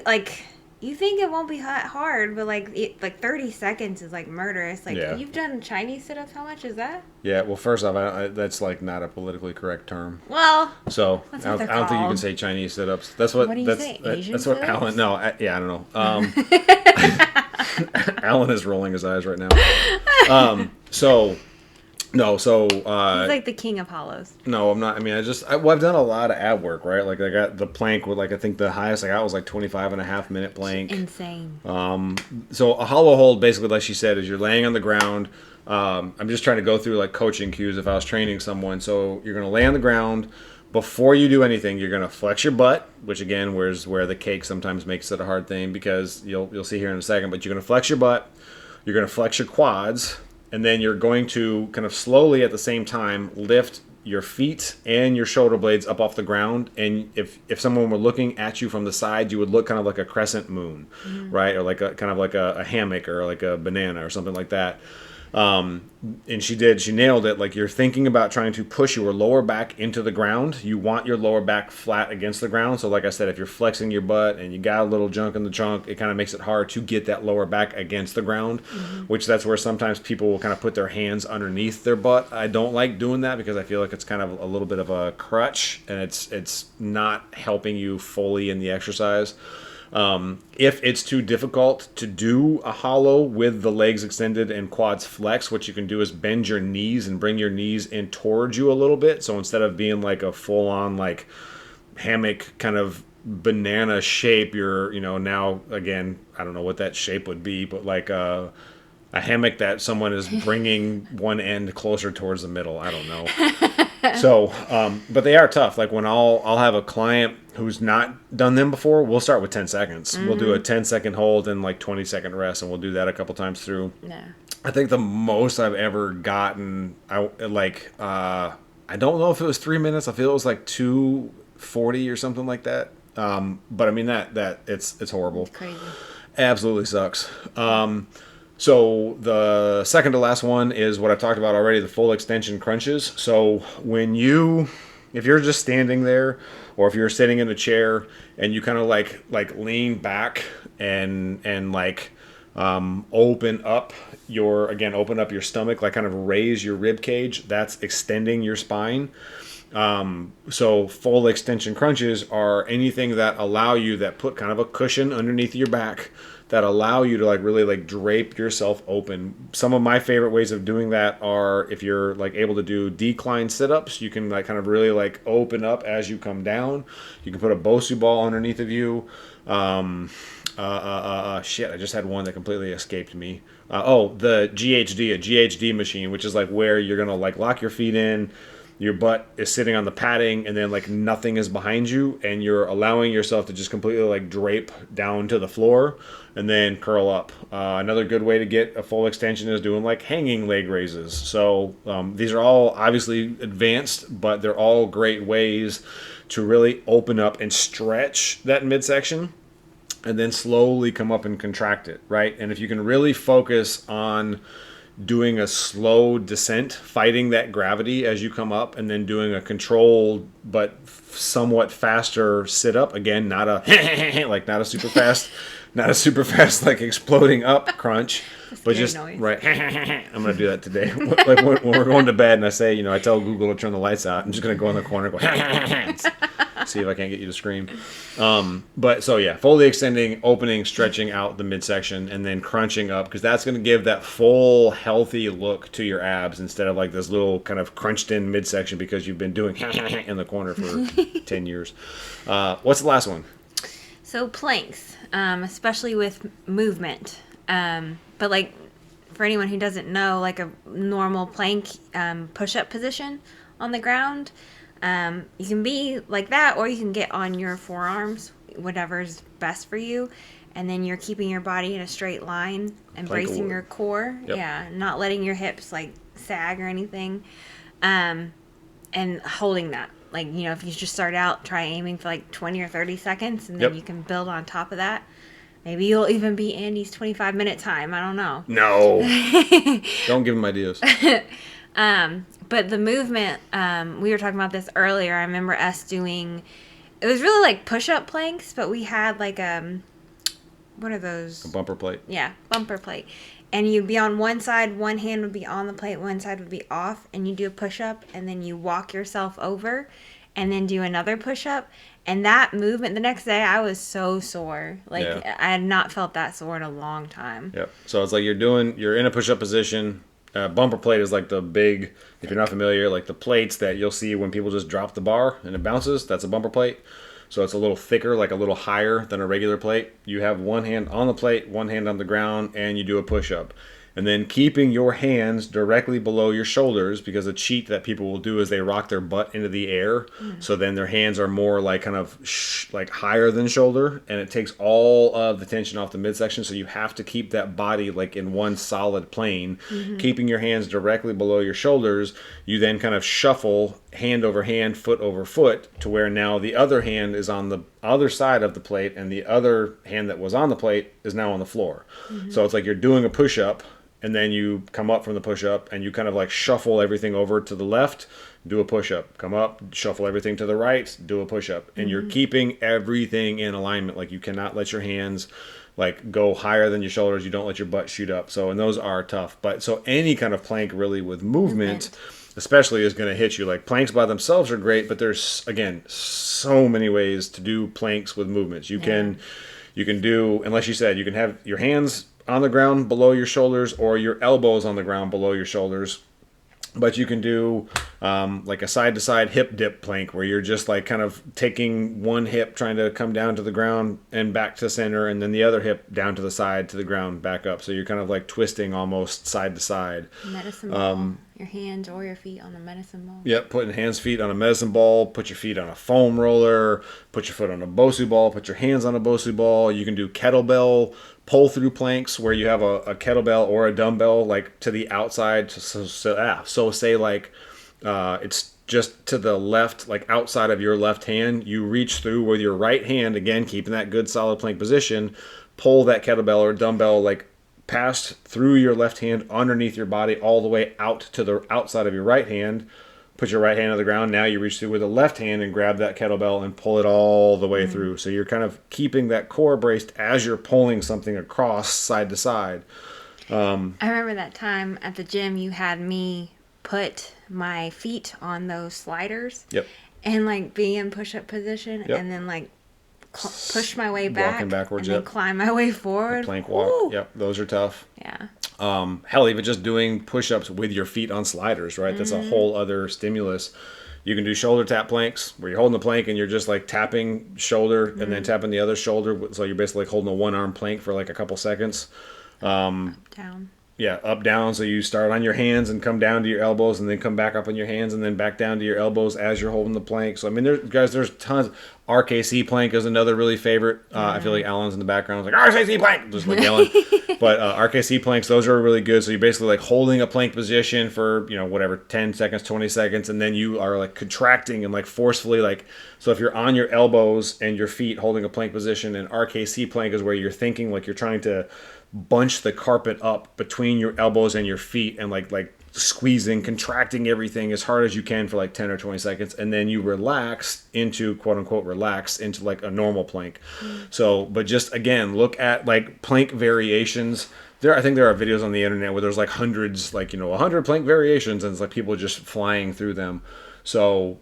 think it won't be hard, but like 30 seconds is like murderous. Like You've done Chinese sit-ups. How much is that? Yeah. Well, first off, that's like not a politically correct term. Well. So I don't think you can say Chinese sit-ups. That's what. What do you say? Asian that's what sit-ups? Alan. No. I don't know. Alan is rolling his eyes right now. He's like the king of hollows. No, I'm not. I mean, I've done a lot of ab work, right? Like I got the plank with I think the highest I got was like 25.5-minute plank. Insane. So a hollow hold, basically, like she said, is you're laying on the ground. I'm just trying to go through like coaching cues if I was training someone. So you're going to lay on the ground. Before you do anything, you're going to flex your butt, which again, where the cake sometimes makes it a hard thing, because you'll see here in a second, but you're going to flex your butt. You're going to flex your quads. And then you're going to kind of slowly at the same time lift your feet and your shoulder blades up off the ground. And if someone were looking at you from the side, you would look kind of like a crescent moon, right? Or like a hammock or like a banana or something like that. And she nailed it. Like, you're thinking about trying to push your lower back into the ground. You want your lower back flat against the ground. So like I said, if you're flexing your butt and you got a little junk in the trunk, it kind of makes it hard to get that lower back against the ground, which that's where sometimes people will kind of put their hands underneath their butt. I don't like doing that because I feel like it's kind of a little bit of a crutch, and it's not helping you fully in the exercise. If it's too difficult to do a hollow with the legs extended and quads flexed, what you can do is bend your knees and bring your knees in towards you a little bit. So instead of being like a full-on like hammock kind of banana shape, you're, now again, I don't know what that shape would be, but like a hammock that someone is bringing one end closer towards the middle. I don't know. So, but they are tough. Like when I'll have a client who's not done them before, we'll start with 10 seconds. We'll do a 10-second hold and like 20-second rest, and we'll do that a couple times through. Yeah. I think the most I've ever gotten, I don't know if it was 3 minutes. I feel it was like 2:40 or something like that. But I mean that it's horrible. It's crazy. Absolutely sucks. So the second to last one is what I talked about already, the full extension crunches. So if you're just standing there, or if you're sitting in a chair and you kind of like lean back and open up your stomach, like kind of raise your rib cage, that's extending your spine. So full extension crunches are anything that allow you, that put kind of a cushion underneath your back, that allow you to like really like drape yourself open. Some of my favorite ways of doing that are, if you're like able to do decline sit-ups, you can like kind of really like open up as you come down. You can put a Bosu ball underneath of you. Shit, I just had one that completely escaped me. The GHD, a GHD machine, which is like where you're gonna like lock your feet in. your butt is sitting on the padding, and then like nothing is behind you, and you're allowing yourself to just completely like drape down to the floor and then curl up. Another good way to get a full extension is doing like hanging leg raises. So these are all obviously advanced, but they're all great ways to really open up and stretch that midsection and then slowly come up and contract it, right? And if you can really focus on doing a slow descent, fighting that gravity as you come up, and then doing a controlled but somewhat faster sit up, again, not a like not a super fast like exploding up crunch, but just noise. Right. I'm gonna do that today. Like when we're going to bed and I say, I tell Google to turn the lights out, I'm just gonna go in the corner and go see if I can't get you to scream. But so yeah, fully extending, opening, stretching out the midsection, and then crunching up, because that's going to give that full healthy look to your abs instead of like this little kind of crunched in midsection because you've been doing in the corner for 10 years. What's the last one? So planks, especially with movement. But like for anyone who doesn't know, like a normal plank push-up position on the ground, you can be like that, or you can get on your forearms, whatever's best for you, and then you're keeping your body in a straight line and bracing your core. Yep. Yeah, not letting your hips like sag or anything, and holding that. Like, if you just start out, try aiming for like 20 or 30 seconds, and then you can build on top of that. Maybe you'll even be Andy's 25-minute time. I don't know. No. Don't give him ideas. But the movement, we were talking about this earlier. I remember us doing, it was really like push-up planks, but we had like what are those? A bumper plate. Yeah, bumper plate. And you'd be on one side, one hand would be on the plate, one side would be off, and you do a push-up, and then you walk yourself over, and then do another push-up. And that movement, the next day, I was so sore. Like, I had not felt that sore in a long time. Yep. So it's like you're in a push-up position. Bumper plate is like the big, if you're not familiar, like the plates that you'll see when people just drop the bar and it bounces. That's a bumper plate. So it's a little thicker, like a little higher than a regular plate. You have one hand on the plate, one hand on the ground, and you do a push-up. And then keeping your hands directly below your shoulders, because a cheat that people will do is they rock their butt into the air. So then their hands are more like kind of like higher than shoulder, and it takes all of the tension off the midsection. So you have to keep that body like in one solid plane. Keeping your hands directly below your shoulders, you then kind of shuffle hand over hand, foot over foot, to where now the other hand is on the other side of the plate, and the other hand that was on the plate is now on the floor. So it's like you're doing a push-up, and then you come up from the push-up, and you kind of like shuffle everything over to the left, do a push-up, come up, shuffle everything to the right, do a push-up. And you're keeping everything in alignment. Like, you cannot let your hands like go higher than your shoulders. You don't let your butt shoot up. So, and those are tough. But so any kind of plank really with movement especially is going to hit you. Like, planks by themselves are great, but there's, again, so many ways to do planks with movements. You can do, unless you said, you can have your hands on the ground below your shoulders, or your elbows on the ground below your shoulders. But you can do like a side-to-side hip dip plank, where you're just like kind of taking one hip, trying to come down to the ground and back to center, and then the other hip down to the side, to the ground, back up. So you're kind of like twisting almost side to side. Medicine ball. Your hands or your feet on a medicine ball. Yep, putting hands, feet on a medicine ball, put your feet on a foam roller, put your foot on a Bosu ball, put your hands on a Bosu ball. You can do kettlebell pull-through planks, where you have a kettlebell or a dumbbell like to the outside. So say like it's just to the left, like outside of your left hand. You reach through with your right hand, again, keeping that good solid plank position, pull that kettlebell or dumbbell like past through your left hand underneath your body all the way out to the outside of your right hand. Put your right hand on the ground. Now you reach through with the left hand and grab that kettlebell and pull it all the way through. So you're kind of keeping that core braced as you're pulling something across side to side. I remember that time at the gym you had me put my feet on those sliders. Yep. And like be in push-up position, and then like push my way back, walking backwards, and then climb my way forward. A plank walk. Woo! Yep, those are tough. Yeah. Hell, even just doing push-ups with your feet on sliders, right? That's a whole other stimulus. You can do shoulder tap planks, where you're holding the plank and you're just like tapping shoulder and then tapping the other shoulder. So you're basically like holding a one-arm plank for like a couple seconds. Down. Yeah, up, down. So you start on your hands and come down to your elbows, and then come back up on your hands, and then back down to your elbows as you're holding the plank. So I mean, there's tons. RKC plank is another really favorite. I feel like Alan's in the background, like RKC plank, just like yelling. But RKC planks, those are really good. So you're basically like holding a plank position for whatever 10 seconds, 20 seconds, and then you are like contracting and like forcefully like. So if you're on your elbows and your feet holding a plank position, and RKC plank is where you're thinking like you're trying to bunch the carpet up between your elbows and your feet and like squeezing, contracting everything as hard as you can for like 10 or 20 seconds, and then you relax into quote unquote relax into like a normal plank. So but just again, look at like plank variations. I think there are videos on the internet where there's like hundreds, like 100 plank variations, and it's like people just flying through them. So,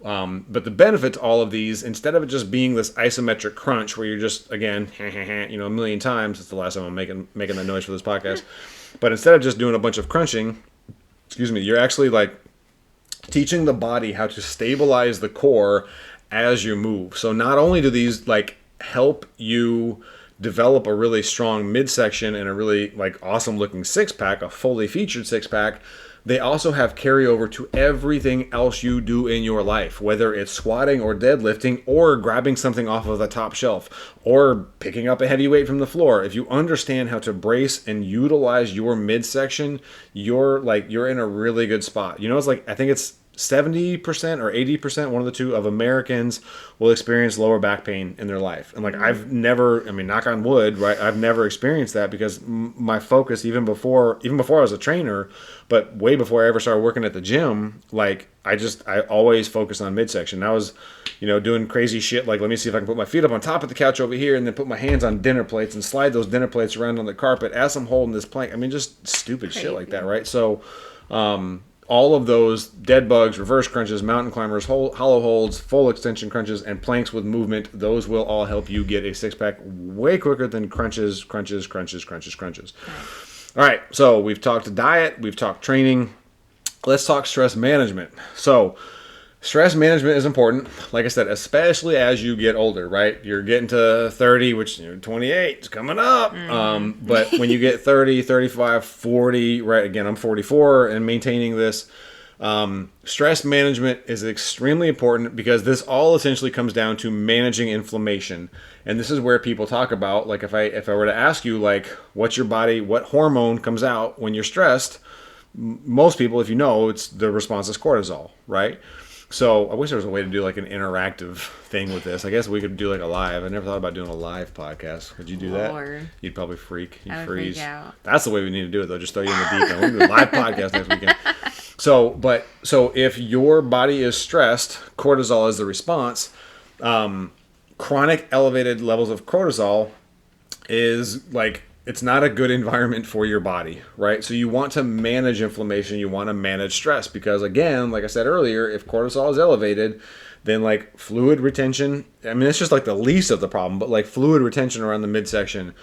but the benefit to all of these, instead of it just being this isometric crunch where you're just, again, a million times, it's the last time I'm making that noise for this podcast, but instead of just doing a bunch of crunching, you're actually like teaching the body how to stabilize the core as you move. So not only do these like help you develop a really strong midsection and a really like awesome looking six pack, a fully featured six pack, they also have carryover to everything else you do in your life, whether it's squatting or deadlifting or grabbing something off of the top shelf or picking up a heavy weight from the floor. If you understand how to brace and utilize your midsection, you're in a really good spot. It's like, I think it's 70% or 80%, one of the two, of Americans will experience lower back pain in their life. And like, I've never, knock on wood, right? I've never experienced that because my focus, even before I was a trainer, but way before I ever started working at the gym, like I always focused on midsection. I was, doing crazy shit. Like, let me see if I can put my feet up on top of the couch over here and then put my hands on dinner plates and slide those dinner plates around on the carpet as I'm holding this plank. Just stupid shit like that. Right. So, all of those dead bugs, reverse crunches, mountain climbers, hollow holds, full extension crunches, and planks with movement, those will all help you get a six-pack way quicker than crunches. All right, so we've talked diet, we've talked training. Let's talk stress management. So stress management is important, like I said, especially as you get older, right? You're getting to 30, which 28 is coming up. But when you get 30, 35, 40, right? Again, I'm 44 and maintaining this. Stress management is extremely important because this all essentially comes down to managing inflammation. And this is where people talk about, like, if I were to ask you, like, what's your body, what hormone comes out when you're stressed? Most people, if it's the response is cortisol, right? So I wish there was a way to do like an interactive thing with this. I guess we could do like a live. I never thought about doing a live podcast. Would you do that? You'd probably freak. You'd freeze. Freak out. That's the way we need to do it, though. Just throw you in the deep end. We'll do a live podcast next weekend. So if your body is stressed, cortisol is the response. Chronic elevated levels of cortisol is like, it's not a good environment for your body, right? So you want to manage inflammation, you want to manage stress, because again, like I said earlier, if cortisol is elevated, then like fluid retention, it's just like the least of the problem, but like fluid retention around the midsection,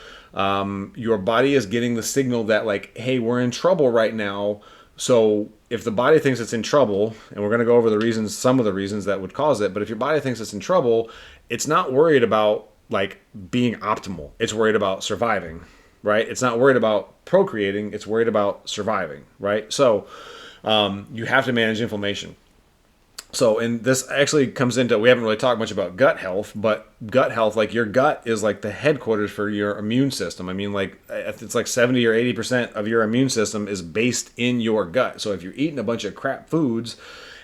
your body is getting the signal that like, hey, we're in trouble right now. So if the body thinks it's in trouble, and we're going to go over the reasons, some of the reasons that would cause it, but if your body thinks it's in trouble, it's not worried about like being optimal. It's worried about surviving. Right? It's not worried about procreating. It's worried about surviving. Right? So you have to manage inflammation. So, and this actually comes into, we haven't really talked much about gut health, but gut health, like your gut is like the headquarters for your immune system. Like it's like 70 or 80% of your immune system is based in your gut. So if you're eating a bunch of crap foods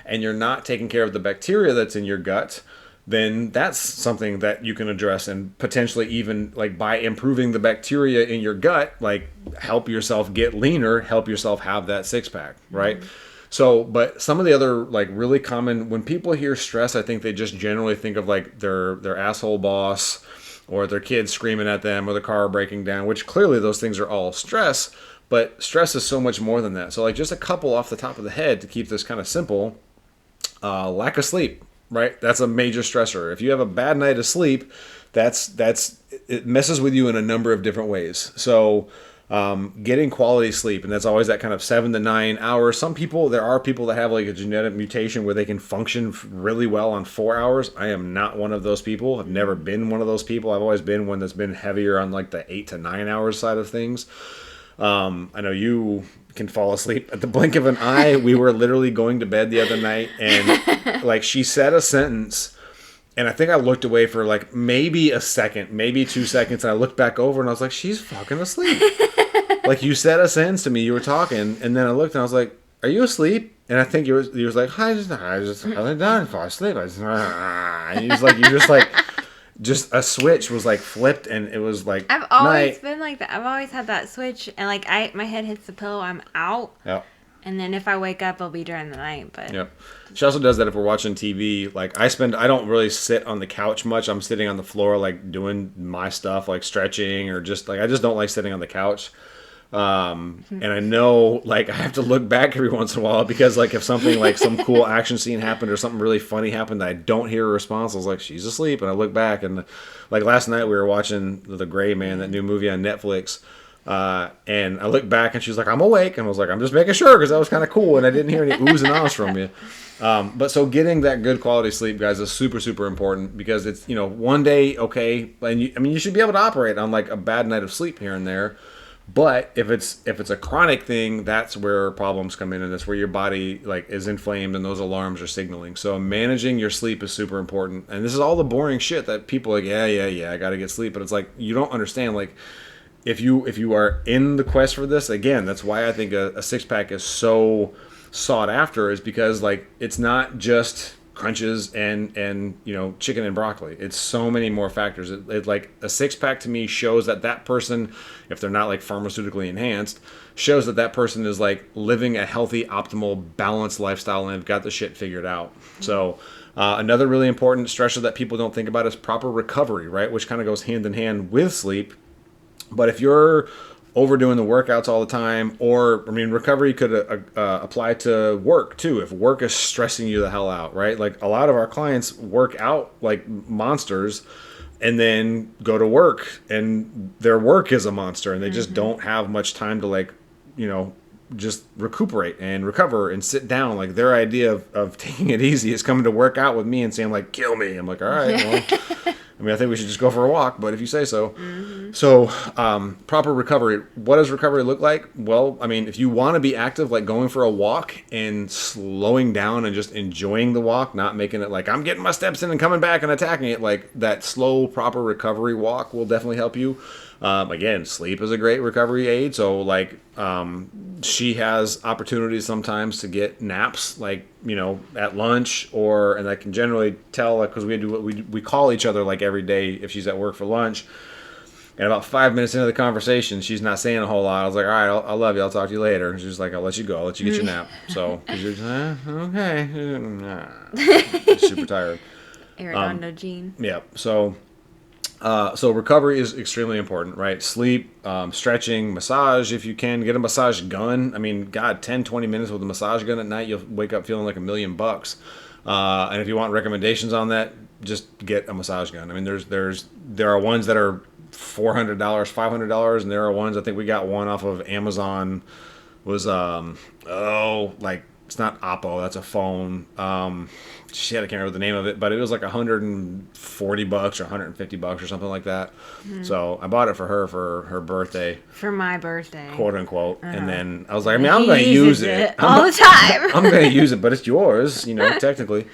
and you're not taking care of the bacteria that's in your gut, then that's something that you can address and potentially even like by improving the bacteria in your gut, like help yourself get leaner, help yourself have that six pack, right? Mm-hmm. So, but some of the other like really common, when people hear stress, I think they just generally think of like their asshole boss or their kids screaming at them or the car breaking down, which clearly those things are all stress, but stress is so much more than that. So like just a couple off the top of the head to keep this kind of simple, lack of sleep. Right? That's a major stressor. If you have a bad night of sleep, it messes with you in a number of different ways. So getting quality sleep, and that's always that kind of 7 to 9 hours. There are people that have like a genetic mutation where they can function really well on 4 hours. I am not one of those people. I've never been one of those people. I've always been one that's been heavier on like the 8 to 9 hours side of things. I know you can fall asleep at the blink of an eye. We were literally going to bed the other night, and like she said a sentence, and I think I looked away for like maybe a second, maybe 2 seconds, and I looked back over and I was like, she's fucking asleep. Like, you said a sentence to me, you were talking, and then I looked and I was like, are you asleep? And I think you was like, I just I done fall asleep. And he was like, you just like, just a switch was like flipped, and it was like, I've always been like that. I've always had that switch, and like my head hits the pillow, I'm out. Yeah. And then if I wake up, it'll be during the night. But yep. She also does that if we're watching TV. Like, I don't really sit on the couch much. I'm sitting on the floor, like doing my stuff, like stretching, or just like, I just don't like sitting on the couch. And I know, like, I have to look back every once in a while, because like if something like some cool action scene happened or something really funny happened that I don't hear a response, I was like, she's asleep. And I look back, and like last night we were watching The Gray Man, that new movie on Netflix. And I looked back and she's like, I'm awake. And I was like, I'm just making sure, because that was kind of cool. And I didn't hear any oohs and ahs from you. But so getting that good quality sleep, guys, is super, super important, because it's, one day, okay. And you should be able to operate on like a bad night of sleep here and there. But if it's a chronic thing, that's where problems come in, and that's where your body like is inflamed, and those alarms are signaling. So managing your sleep is super important. And this is all the boring shit that people are like, yeah, I got to get sleep. But it's like, you don't understand, like, if you are in the quest for this, again, that's why I think a six-pack is so sought after, is because like it's not just crunches and chicken and broccoli. It's so many more factors. It like a six-pack to me shows that person, if they're not like pharmaceutically enhanced, shows that person is like living a healthy, optimal, balanced lifestyle, and have got the shit figured out. So another really important stressor that people don't think about is proper recovery, right? Which kind of goes hand in hand with sleep. But if you're overdoing the workouts all the time, or, I mean, recovery could apply to work too. If work is stressing you the hell out, right? Like, a lot of our clients work out like monsters and then go to work, and their work is a monster, and they just don't have much time to like, just recuperate and recover and sit down. Like, their idea of taking it easy is coming to work out with me and saying like, kill me. I'm like, all right, well, I mean, I think we should just go for a walk, but if you say so. So, proper recovery. What does recovery look like? Well, I mean, if you want to be active, like going for a walk and slowing down and just enjoying the walk, not making it like, I'm getting my steps in and coming back and attacking it, like that slow, proper recovery walk will definitely help you. Again, sleep is a great recovery aid. So, like, she has opportunities sometimes to get naps, like, at lunch, and I can generally tell, like, because we call each other like every day if she's at work for lunch. And about 5 minutes into the conversation, she's not saying a whole lot. I was like, all right, I love you. I'll talk to you later. And she's like, I'll let you go. I'll let you get your nap. So, you're just, okay. Super tired. Aristondo gene. Yeah. So recovery is extremely important, right? Sleep, stretching, massage. If you can, get a massage gun. I mean, God, 10, 20 minutes with a massage gun at night, you'll wake up feeling like $1 million. And if you want recommendations on that, just get a massage gun. I mean, there are ones that are $400, $500, and there are ones, I think we got one off of Amazon, was it's not Oppo, that's a phone. Shit, I can't remember the name of it, but it was like $140 or $150 or something like that. So I bought it for her birthday. For my birthday, quote unquote. And then I was like, I mean, I'm going to use it all the time. I'm going to use it, but it's yours, technically.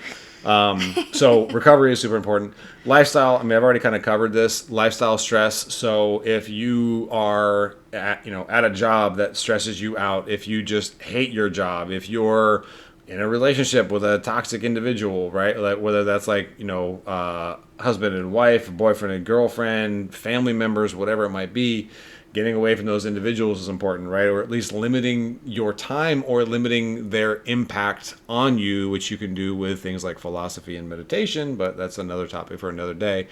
So recovery is super important. Lifestyle, I mean, I've already kind of covered this. Lifestyle stress. So if you are at a job that stresses you out, if you just hate your job, if you're in a relationship with a toxic individual, right? Like, whether that's like, husband and wife, boyfriend and girlfriend, family members, whatever it might be, getting away from those individuals is important, right? Or at least limiting your time or limiting their impact on you, which you can do with things like philosophy and meditation, but that's another topic for another day.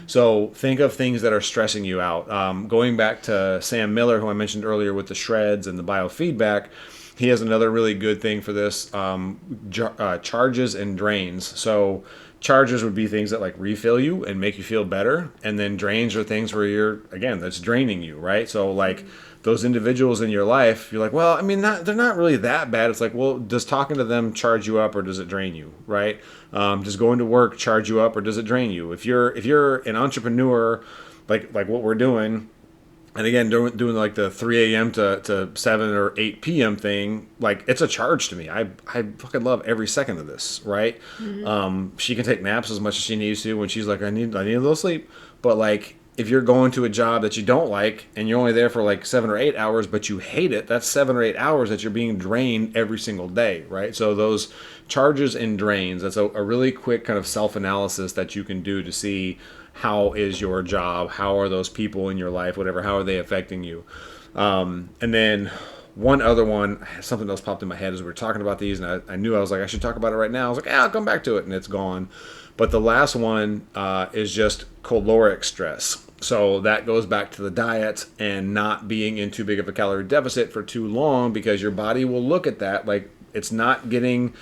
So think of things that are stressing you out. Going back to Sam Miller, who I mentioned earlier with the shreds and the biofeedback, he has another really good thing for this, charges and drains. So charges would be things that like refill you and make you feel better. And then drains are things where that's draining you, right? So like those individuals in your life, you're like, well, I mean, they're not really that bad. It's like, well, does talking to them charge you up or does it drain you, right? Does going to work charge you up or does it drain you? If you're an entrepreneur, like what we're doing, And again, doing like the 3 a.m. to 7 or 8 p.m. thing, like it's a charge to me. I fucking love every second of this, right? She can take naps as much as she needs to when she's like, I need a little sleep. But like, if you're going to a job that you don't like and you're only there for like 7 or 8 hours, but you hate it, that's 7 or 8 hours that you're being drained every single day, right? So those charges and drains, that's a really quick kind of self-analysis that you can do to see how is your job, how are those people in your life, whatever, how are they affecting you. And then one other one, something else popped in my head as we were talking about these, and I knew I was like, I should talk about it right now. I was like, yeah, I'll come back to it, and it's gone. But the last one is just caloric stress. So that goes back to the diet and not being in too big of a calorie deficit for too long, because your body will look at that like it's not getting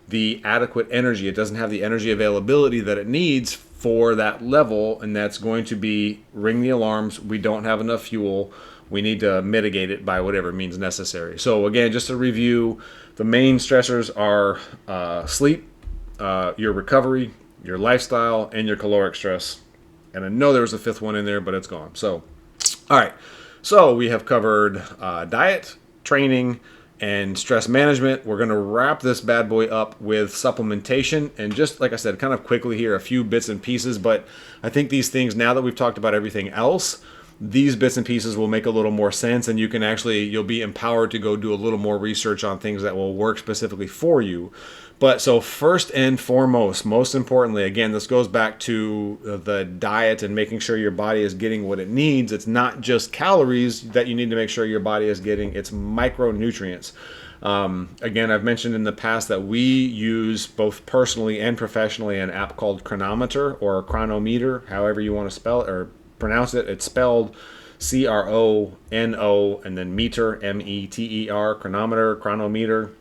the adequate energy. It doesn't have the energy availability that it needs for that level, and that's going to be ring the alarms. We don't have enough fuel. We need to mitigate it by whatever means necessary. So again, just to review, the main stressors are sleep, your recovery, your lifestyle, and your caloric stress. And I know there was a fifth one in there, but it's gone. So, all right. So we have covered diet, training, and stress management. We're going to wrap this bad boy up with supplementation. And just like I said, kind of quickly here, a few bits and pieces. But I think these things, now that we've talked about everything else, these bits and pieces will make a little more sense, and you'll be empowered to go do a little more research on things that will work specifically for you. But so first and foremost, most importantly, again, this goes back to the diet and making sure your body is getting what it needs. It's not just calories that you need to make sure your body is getting, it's micronutrients. Again, I've mentioned in the past that we use both personally and professionally an app called Chronometer or Chronometer, however you want to spell it or pronounce it. It's spelled Crono and then meter, METER, Chronometer, Chronometer.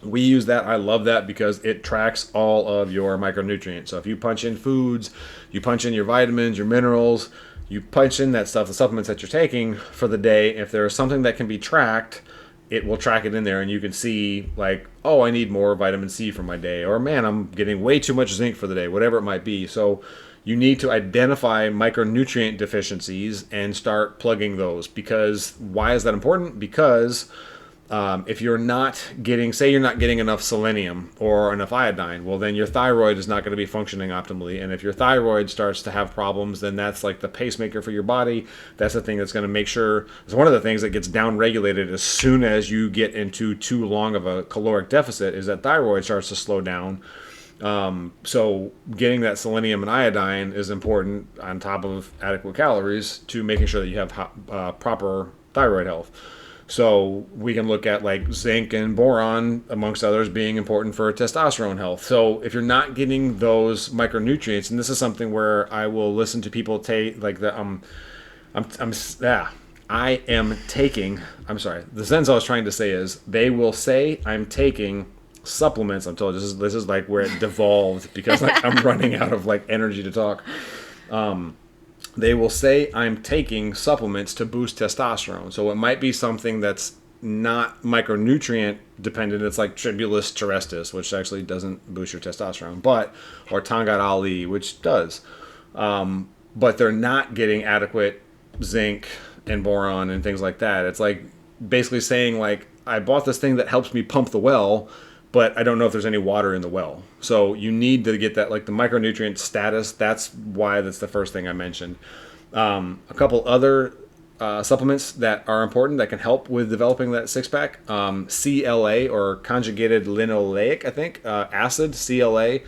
We use that. I love that because it tracks all of your micronutrients. So if you punch in foods, you punch in your vitamins, your minerals, you punch in that stuff, the supplements that you're taking for the day. If there is something that can be tracked, it will track it in there, and you can see like, oh, I need more vitamin C for my day, or man, I'm getting way too much zinc for the day, whatever it might be. So you need to identify micronutrient deficiencies and start plugging those. Because why is that important? Because if you're not getting, say you're not getting enough selenium or enough iodine, well then your thyroid is not going to be functioning optimally. And if your thyroid starts to have problems, then that's like the pacemaker for your body. That's the thing that's going to make sure, it's one of the things that gets downregulated as soon as you get into too long of a caloric deficit, is that thyroid starts to slow down. So getting that selenium and iodine is important on top of adequate calories to making sure that you have proper thyroid health. So we can look at like zinc and boron, amongst others, being important for testosterone health. So if you're not getting those micronutrients, and this is something where I will listen to people take like the the sentence I was trying to say is, they will say I'm taking supplements. I'm told this is like where it devolved because like I'm running out of like energy to talk. They will say I'm taking supplements to boost testosterone. So it might be something that's not micronutrient dependent. It's like Tribulus terrestris, which actually doesn't boost your testosterone, or Tangat Ali, which does. But they're not getting adequate zinc and boron and things like that. It's like basically saying like, I bought this thing that helps me pump the well, but I don't know if there's any water in the well. So you need to get that, like the micronutrient status. That's why that's the first thing I mentioned. A couple other supplements that are important that can help with developing that six-pack. CLA, or conjugated linoleic, I think, acid, CLA.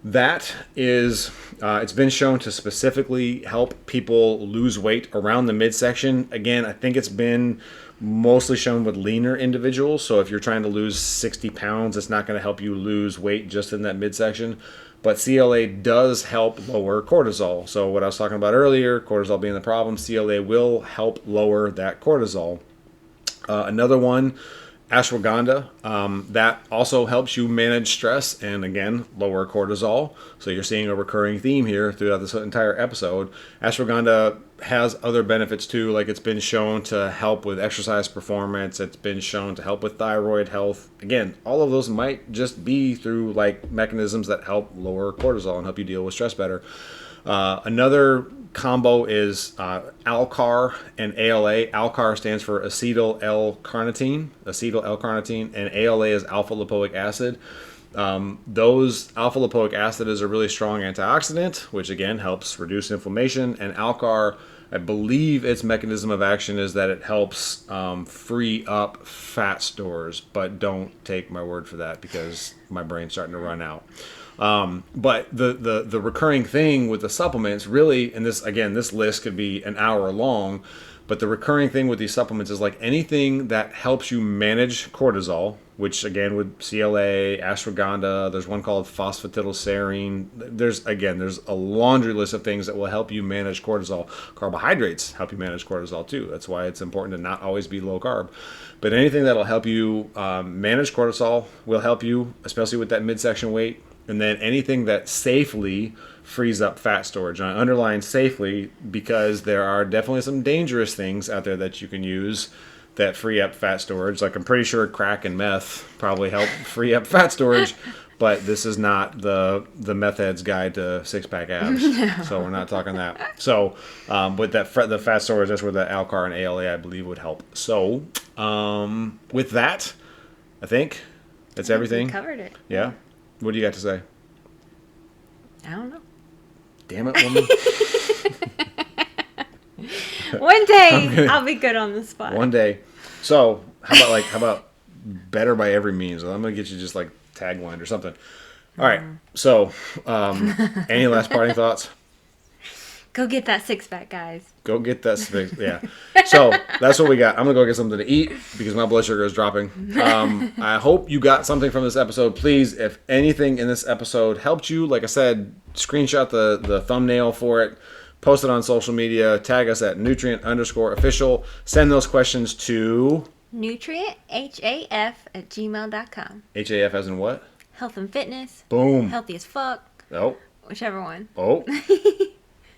That is, it's been shown to specifically help people lose weight around the midsection. Again, I think it's been mostly shown with leaner individuals. So if you're trying to lose 60 pounds, it's not going to help you lose weight just in that midsection. But CLA does help lower cortisol. So what I was talking about earlier, cortisol being the problem, CLA will help lower that cortisol. Another one, ashwagandha, that also helps you manage stress and again lower cortisol. So you're seeing a recurring theme here throughout this entire episode. Ashwagandha has other benefits too, like it's been shown to help with exercise performance. It's been shown to help with thyroid health. Again, all of those might just be through like mechanisms that help lower cortisol and help you deal with stress better. Another combo is Alcar and ALA. Alcar stands for acetyl L-carnitine, and ALA is alpha lipoic acid. Those alpha lipoic acid is a really strong antioxidant, which again helps reduce inflammation. And Alcar, I believe its mechanism of action is that it helps free up fat stores, but don't take my word for that because my brain's starting to run out. But the recurring thing with the supplements really, and this list could be an hour long, but the recurring thing with these supplements is like anything that helps you manage cortisol, which again with CLA, ashwagandha, there's one called phosphatidylserine. There's a laundry list of things that will help you manage cortisol. Carbohydrates help you manage cortisol too. That's why it's important to not always be low carb. But anything that'll help you manage cortisol will help you, especially with that midsection weight. And then anything that safely frees up fat storage. And I underline safely because there are definitely some dangerous things out there that you can use that free up fat storage. Like I'm pretty sure crack and meth probably help free up fat storage, but this is not the meth head's guide to six-pack abs. No. So we're not talking that. So with the fat storage, that's where the Alcar and ALA, I believe, would help. So with that, I think that's everything. We covered it. Yeah. What do you got to say? I don't know. Damn it, woman. One day I'll be good on the spot. One day. So how about better by every means? I'm gonna get you just like tagline or something. All right. So any last parting thoughts? Go get that six-pack, guys. Go get that six. Yeah. So that's what we got. I'm gonna go get something to eat because my blood sugar is dropping. I hope you got something from this episode. Please, if anything in this episode helped you, like I said, screenshot the thumbnail for it. Post it on social media. Tag us at nutrient_official. Send those questions to nutrienthaf@gmail.com. HAF as in what? Health and fitness. Boom. Healthy as fuck. Oh. Whichever one. Oh.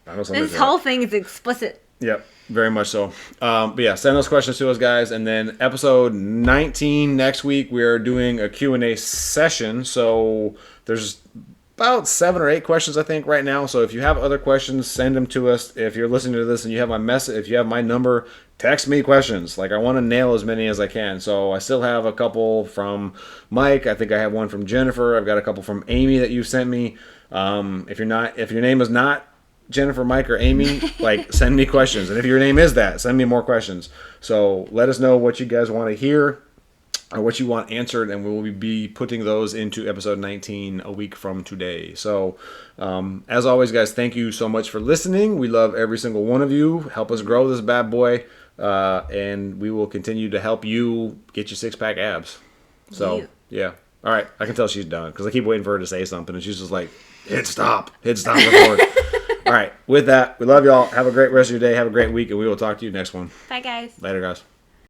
I know this whole thing is explicit. Yep, very much so. But yeah, send those questions to us, guys. And then episode 19 next week, we are doing a Q&A session. So there's about 7 or 8 questions, I think, right now. So if you have other questions, send them to us. If you're listening to this and you have my message, if you have my number, text me questions. Like I want to nail as many as I can. So I still have a couple from Mike. I think I have one from Jennifer. I've got a couple from Amy that you sent me. If your name is not Jennifer, Mike, or Amy, like send me questions. And if your name is that, send me more questions. So let us know what you guys want to hear or what you want answered, and we will be putting those into episode 19 a week from today. So as always, guys, thank you so much for listening. We love every single one of you. Help us grow this bad boy, and we will continue to help you get your six-pack abs. So yeah. All right, I can tell she's done because I keep waiting for her to say something, and she's just like, hit stop, record. All right, with that, we love y'all. Have a great rest of your day. Have a great week, and we will talk to you next one. Bye, guys. Later, guys.